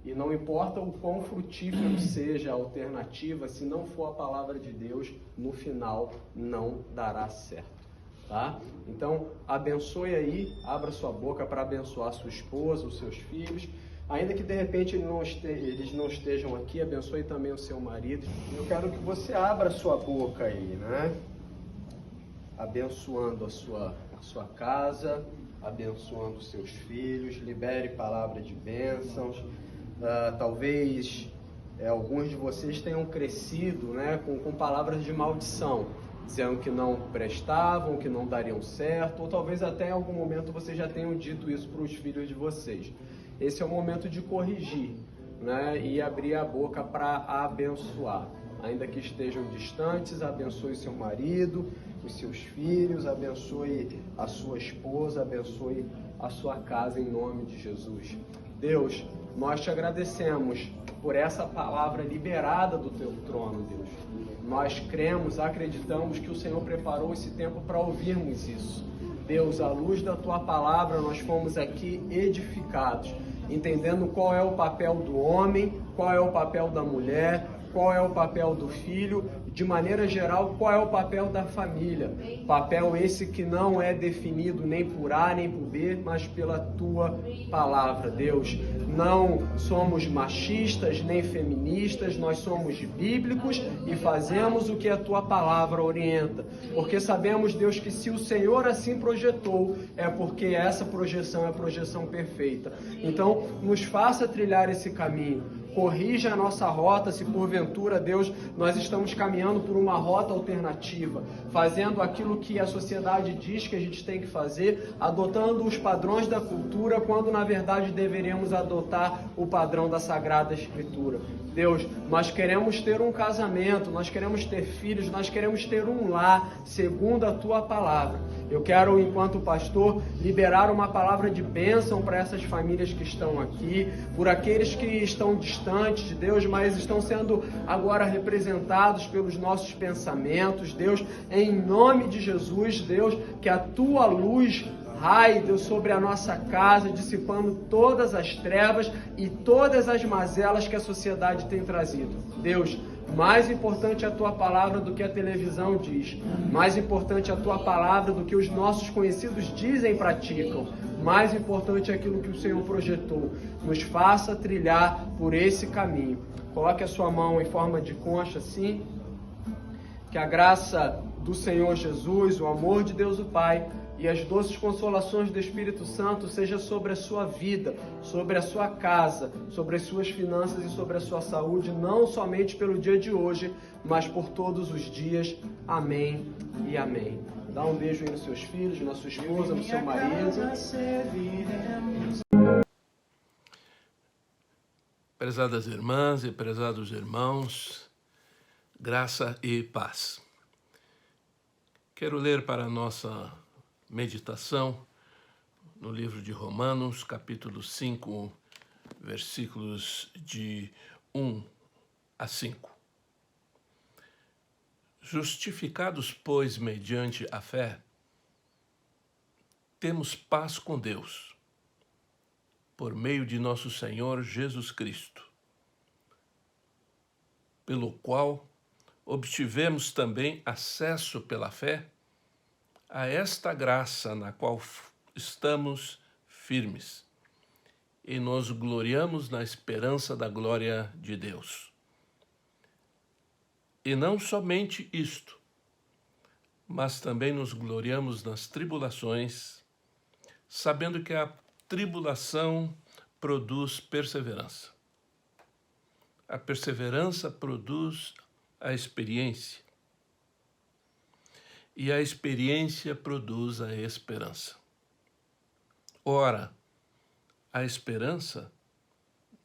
E não importa o quão frutífero seja a alternativa, se não for a palavra de Deus, no final não dará certo, tá? Então, abençoe aí, abra sua boca para abençoar sua esposa, os seus filhos. Ainda que de repente eles não estejam aqui, abençoe também o seu marido. Eu quero que você abra sua boca aí, né? Abençoando a sua casa, abençoando os seus filhos, libere palavra de bênçãos. Talvez alguns de vocês tenham crescido, né, com palavras de maldição. dizendo que não prestavam, que não dariam certo, ou talvez até em algum momento vocês já tenham dito isso para os filhos de vocês. Esse é o momento de corrigir, né? E abrir a boca para abençoar. Ainda que estejam distantes, abençoe seu marido, os seus filhos, abençoe a sua esposa, abençoe a sua casa em nome de Jesus. Deus, nós te agradecemos por essa palavra liberada do teu trono, Deus. Nós cremos, acreditamos que o Senhor preparou esse tempo para ouvirmos isso. Deus, à luz da tua palavra, nós fomos aqui edificados, entendendo qual é o papel do homem, qual é o papel da mulher, qual é o papel do filho, de maneira geral, qual é o papel da família. Papel esse que não é definido nem por A nem por B, mas pela tua palavra, Deus. Não somos machistas nem feministas, nós somos bíblicos e fazemos o que a tua palavra orienta. Porque sabemos, Deus, que se o Senhor assim projetou, é porque essa projeção é a projeção perfeita. Então, nos faça trilhar esse caminho. Corrija a nossa rota, se porventura, Deus, nós estamos caminhando por uma rota alternativa, fazendo aquilo que a sociedade diz que a gente tem que fazer, adotando os padrões da cultura, quando na verdade deveríamos adotar o padrão da Sagrada Escritura. Deus, nós queremos ter um casamento, nós queremos ter filhos, nós queremos ter um lar, segundo a tua palavra. Eu quero, enquanto pastor, liberar uma palavra de bênção para essas famílias que estão aqui, por aqueles que estão distantes de Deus, mas estão sendo agora representados pelos nossos pensamentos. Deus, em nome de Jesus, Deus, que a tua luz raie, Deus, sobre a nossa casa, dissipando todas as trevas e todas as mazelas que a sociedade tem trazido. Deus, mais importante é a tua palavra do que a televisão diz. Mais importante é a tua palavra do que os nossos conhecidos dizem e praticam. Mais importante é aquilo que o Senhor projetou. Nos faça trilhar por esse caminho. Coloque a sua mão em forma de concha assim. Que a graça do Senhor Jesus, o amor de Deus o Pai e as doces consolações do Espírito Santo seja sobre a sua vida, sobre a sua casa, sobre as suas finanças e sobre a sua saúde, não somente pelo dia de hoje, mas por todos os dias. Amém e amém. Dá um beijo aí nos seus filhos, na sua esposa, no seu marido. Prezadas irmãs e prezados irmãos, graça e paz. Quero ler para a nossa meditação no livro de Romanos, capítulo 5, versículos de 1 a 5. Justificados, pois, mediante a fé, temos paz com Deus, por meio de nosso Senhor Jesus Cristo, pelo qual obtivemos também acesso pela fé a esta graça na qual estamos firmes e nos gloriamos na esperança da glória de Deus. E não somente isto, mas também nos gloriamos nas tribulações, sabendo que a tribulação produz perseverança. A perseverança produz a experiência. E a experiência produz a esperança. Ora, a esperança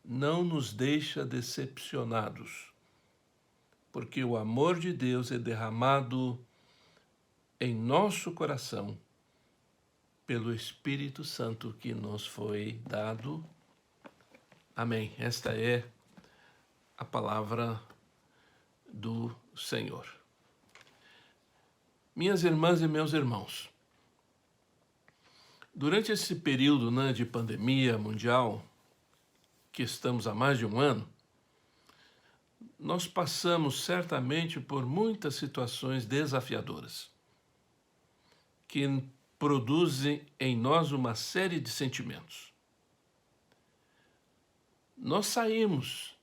não nos deixa decepcionados, porque o amor de Deus é derramado em nosso coração pelo Espírito Santo que nos foi dado. Amém. Esta é a palavra do Senhor. Minhas irmãs e meus irmãos, durante esse período de pandemia mundial, que estamos há mais de um ano, nós passamos certamente por muitas situações desafiadoras, que produzem em nós uma série de sentimentos. Nós saímos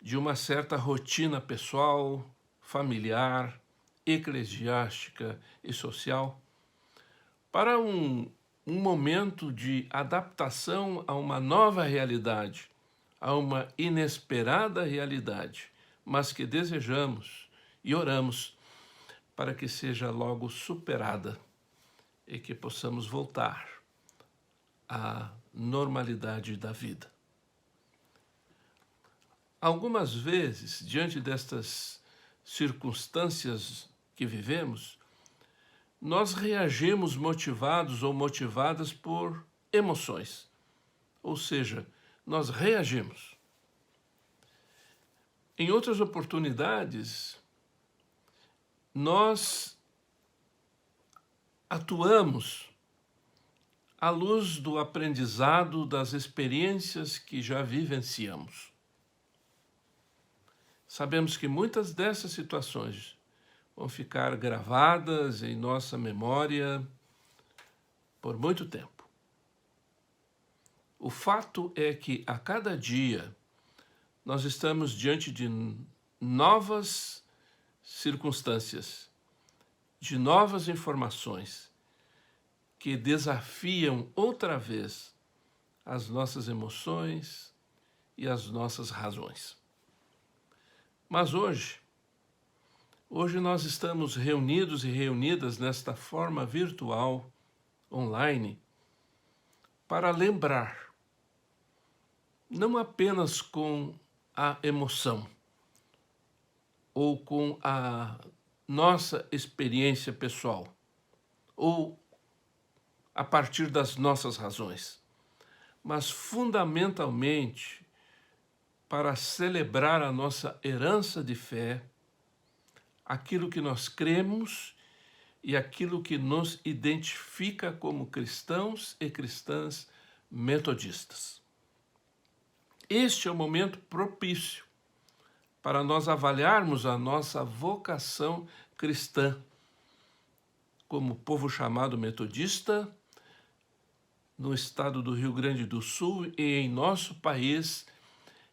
de uma certa rotina pessoal, familiar, eclesiástica e social para um momento de adaptação a uma nova realidade, a uma inesperada realidade, mas que desejamos e oramos para que seja logo superada e que possamos voltar à normalidade da vida. Algumas vezes, diante destas circunstâncias que vivemos, nós reagimos motivados ou motivadas por emoções. Ou seja, nós reagimos. Em outras oportunidades, nós atuamos à luz do aprendizado das experiências que já vivenciamos. Sabemos que muitas dessas situações vão ficar gravadas em nossa memória por muito tempo. O fato é que a cada dia nós estamos diante de novas circunstâncias, de novas informações que desafiam outra vez as nossas emoções e as nossas razões. Mas hoje nós estamos reunidos e reunidas nesta forma virtual, online, para lembrar, não apenas com a emoção ou com a nossa experiência pessoal ou a partir das nossas razões, mas fundamentalmente para celebrar a nossa herança de fé, aquilo que nós cremos e aquilo que nos identifica como cristãos e cristãs metodistas. Este é o momento propício para nós avaliarmos a nossa vocação cristã como povo chamado metodista no estado do Rio Grande do Sul e em nosso país,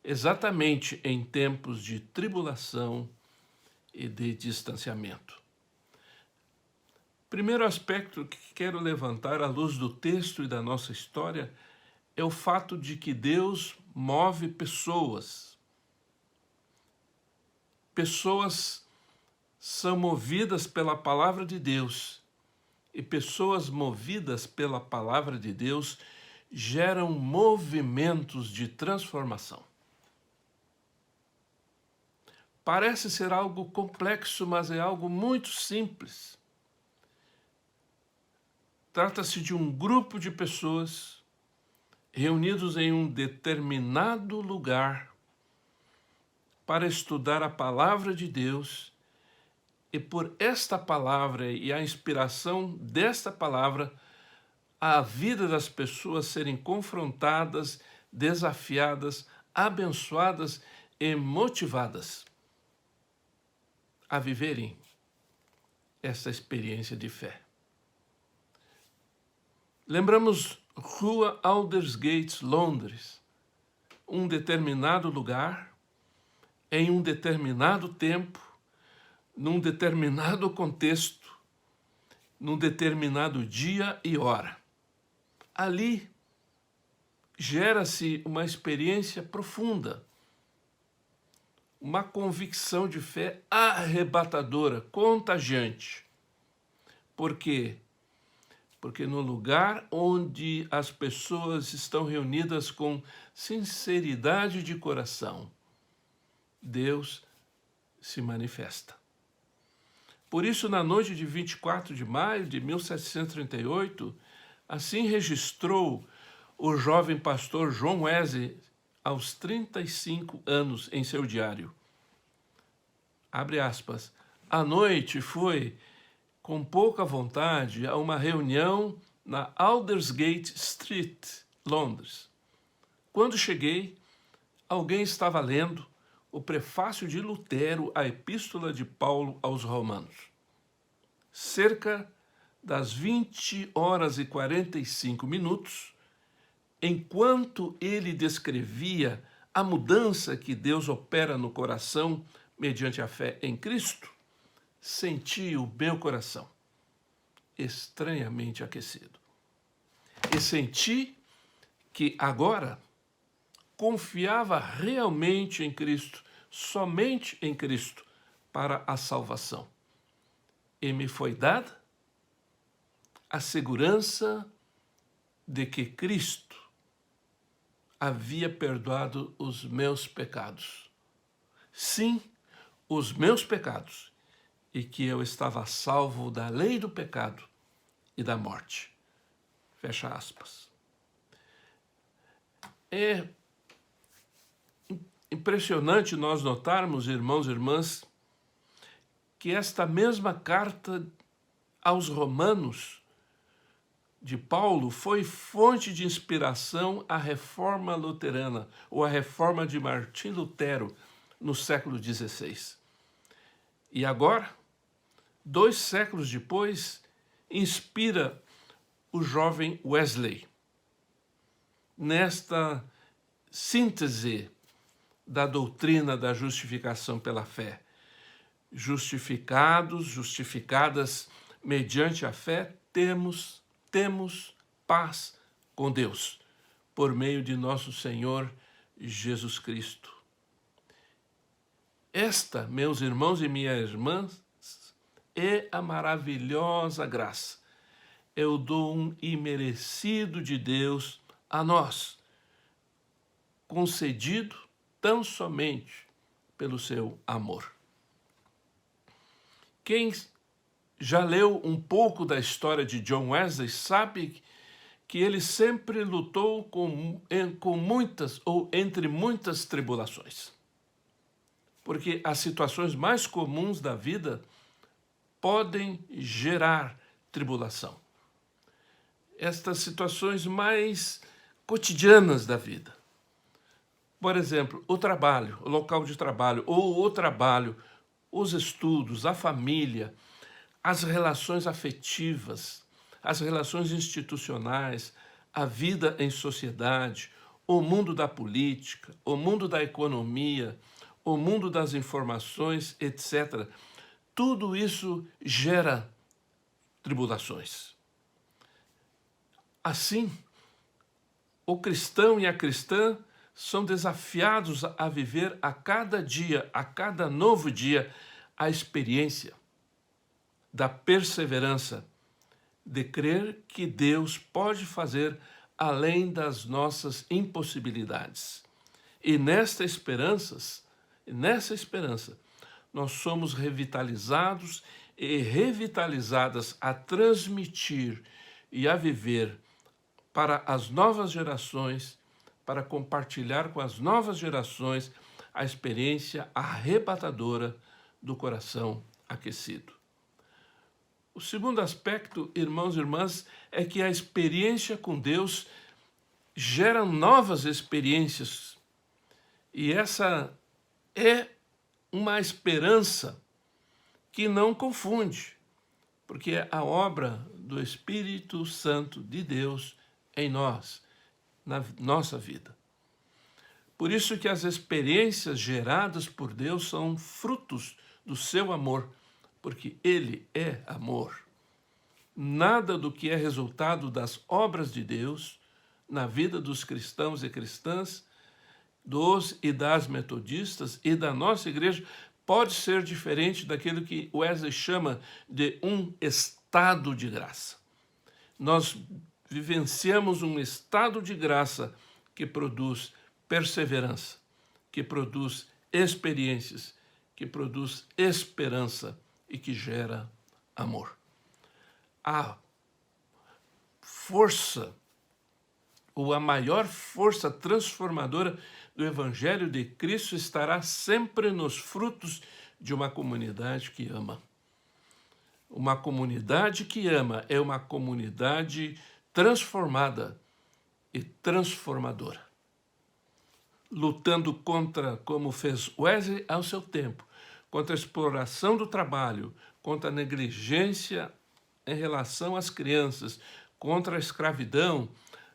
exatamente em tempos de tribulação e de distanciamento. Primeiro aspecto que quero levantar à luz do texto e da nossa história é o fato de que Deus move pessoas. Pessoas são movidas pela palavra de Deus e pessoas movidas pela palavra de Deus geram movimentos de transformação. Parece ser algo complexo, mas é algo muito simples. Trata-se de um grupo de pessoas reunidos em um determinado lugar para estudar a palavra de Deus e por esta palavra e a inspiração desta palavra, a vida das pessoas serem confrontadas, desafiadas, abençoadas e motivadas a viverem essa experiência de fé. Lembramos Rua Aldersgate, Londres, um determinado lugar, em um determinado tempo, num determinado contexto, num determinado dia e hora. Ali gera-se uma experiência profunda, uma convicção de fé arrebatadora, contagiante. Por quê? Porque no lugar onde as pessoas estão reunidas com sinceridade de coração, Deus se manifesta. Por isso, na noite de 24 de maio de 1738, assim registrou o jovem pastor John Wesley, aos 35 anos, em seu diário. Abre aspas. À noite foi, com pouca vontade, a uma reunião na Aldersgate Street, Londres. Quando cheguei, alguém estava lendo o prefácio de Lutero à Epístola de Paulo aos Romanos. Cerca das 20h45, enquanto ele descrevia a mudança que Deus opera no coração mediante a fé em Cristo, senti o meu coração estranhamente aquecido. E senti que agora confiava realmente em Cristo, somente em Cristo, para a salvação. e me foi dada a segurança de que Cristo havia perdoado os meus pecados. Sim, os meus pecados, e que eu estava salvo da lei do pecado e da morte. Fecha aspas. É impressionante nós notarmos, irmãos e irmãs, que esta mesma carta aos Romanos de Paulo foi fonte de inspiração à reforma luterana, ou à reforma de Martim Lutero, no século XVI. E agora, 2 séculos depois, inspira o jovem Wesley nesta síntese da doutrina da justificação pela fé. Justificados, justificadas mediante a fé, temos paz com Deus, por meio de nosso Senhor Jesus Cristo. Esta, meus irmãos e minhas irmãs, é a maravilhosa graça. É o dom imerecido de Deus a nós, concedido tão somente pelo seu amor. Quem já leu um pouco da história de John Wesley sabe que ele sempre lutou com muitas ou entre muitas tribulações. Porque as situações mais comuns da vida podem gerar tribulação. Estas situações mais cotidianas da vida. Por exemplo, o trabalho, o local de trabalho, ou o trabalho, os estudos, a família, as relações afetivas, as relações institucionais, a vida em sociedade, o mundo da política, o mundo da economia, o mundo das informações, etc. Tudo isso gera tribulações. Assim, o cristão e a cristã são desafiados a viver a cada dia, a cada novo dia, a experiência da perseverança, de crer que Deus pode fazer além das nossas impossibilidades. E nessa esperança, nós somos revitalizados e revitalizadas a transmitir e a viver para as novas gerações, para compartilhar com as novas gerações a experiência arrebatadora do coração aquecido. O segundo aspecto, irmãos e irmãs, é que a experiência com Deus gera novas experiências. E essa é uma esperança que não confunde, porque é a obra do Espírito Santo de Deus em nós, na nossa vida. Por isso que as experiências geradas por Deus são frutos do seu amor, porque Ele é amor. Nada do que é resultado das obras de Deus na vida dos cristãos e cristãs, dos e das metodistas e da nossa igreja, pode ser diferente daquilo que Wesley chama de um estado de graça. Nós vivenciamos um estado de graça que produz perseverança, que produz experiências, que produz esperança e que gera amor. A força, ou a maior força transformadora do Evangelho de Cristo estará sempre nos frutos de uma comunidade que ama. Uma comunidade que ama é uma comunidade transformada e transformadora. Lutando contra, como fez Wesley ao seu tempo, contra a exploração do trabalho, contra a negligência em relação às crianças, contra a escravidão,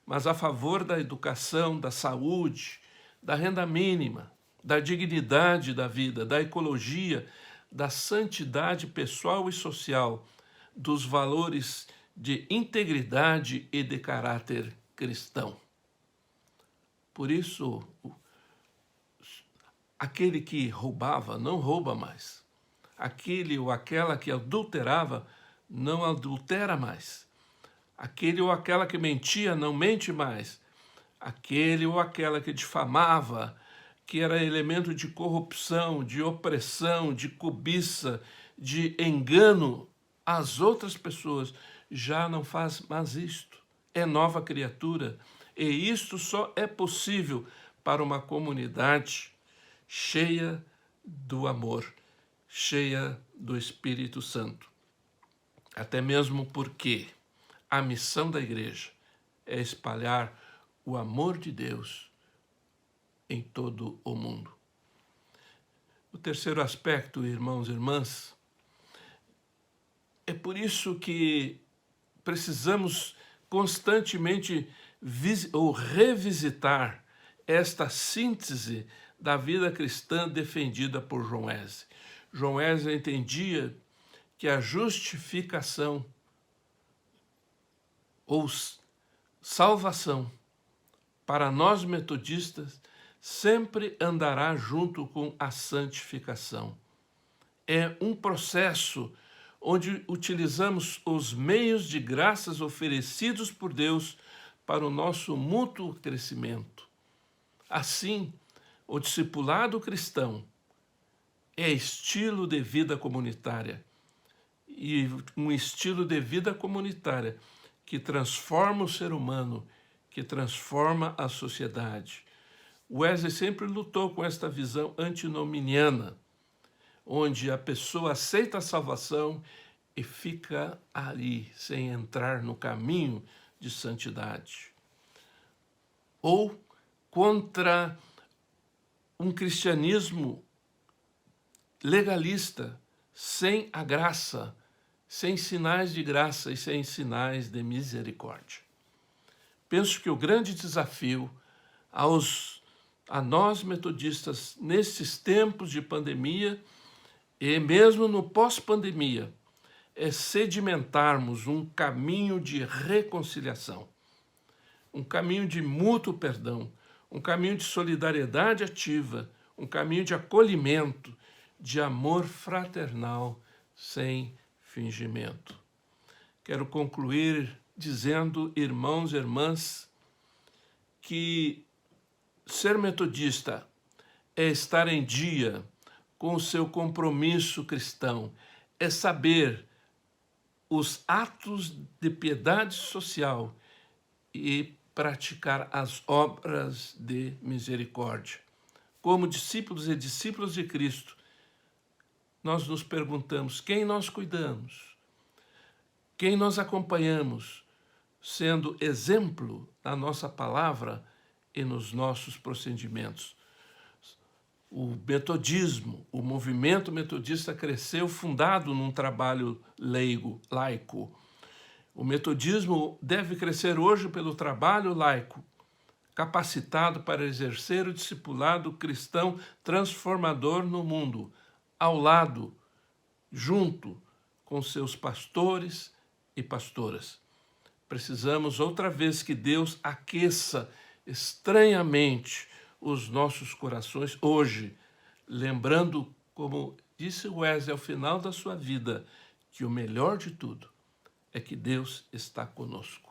mas a favor da educação, da saúde, da renda mínima, da dignidade da vida, da ecologia, da santidade pessoal e social, dos valores de integridade e de caráter cristão. Por isso, aquele que roubava não rouba mais. aquele ou aquela que adulterava não adultera mais. Aquele ou aquela que mentia não mente mais. Aquele ou aquela que difamava, que era elemento de corrupção, de opressão, de cobiça, de engano às outras pessoas, já não faz mais isto. É nova criatura. E isto só é possível para uma comunidade cheia do amor, cheia do Espírito Santo. Até mesmo porque a missão da igreja é espalhar o amor de Deus em todo o mundo. O terceiro aspecto, irmãos e irmãs, é por isso que precisamos constantemente revisitar esta síntese da vida cristã defendida por João Wesley. João Wesley entendia que a justificação ou salvação para nós metodistas sempre andará junto com a santificação. É um processo onde utilizamos os meios de graças oferecidos por Deus para o nosso mútuo crescimento. Assim, o discipulado cristão é estilo de vida comunitária, e um estilo de vida comunitária que transforma o ser humano, que transforma a sociedade. Wesley sempre lutou com esta visão antinominiana, onde a pessoa aceita a salvação e fica ali, sem entrar no caminho de santidade. Ou contra um cristianismo legalista, sem a graça, sem sinais de graça e sem sinais de misericórdia. Penso que o grande desafio a nós metodistas nesses tempos de pandemia e mesmo no pós-pandemia é sedimentarmos um caminho de reconciliação, um caminho de mútuo perdão, um caminho de solidariedade ativa, um caminho de acolhimento, de amor fraternal sem fingimento. Quero concluir dizendo, irmãos e irmãs, que ser metodista é estar em dia com o seu compromisso cristão, é saber os atos de piedade social e praticar as obras de misericórdia. Como discípulos e discípulas de Cristo, nós nos perguntamos quem nós cuidamos, quem nós acompanhamos, sendo exemplo na nossa palavra e nos nossos procedimentos. O metodismo, o movimento metodista cresceu fundado num trabalho laico. O metodismo deve crescer hoje pelo trabalho laico, capacitado para exercer o discipulado cristão transformador no mundo, ao lado, junto com seus pastores e pastoras. Precisamos outra vez que Deus aqueça estranhamente os nossos corações hoje, lembrando, como disse Wesley ao final da sua vida, que o melhor de tudo é que Deus está conosco.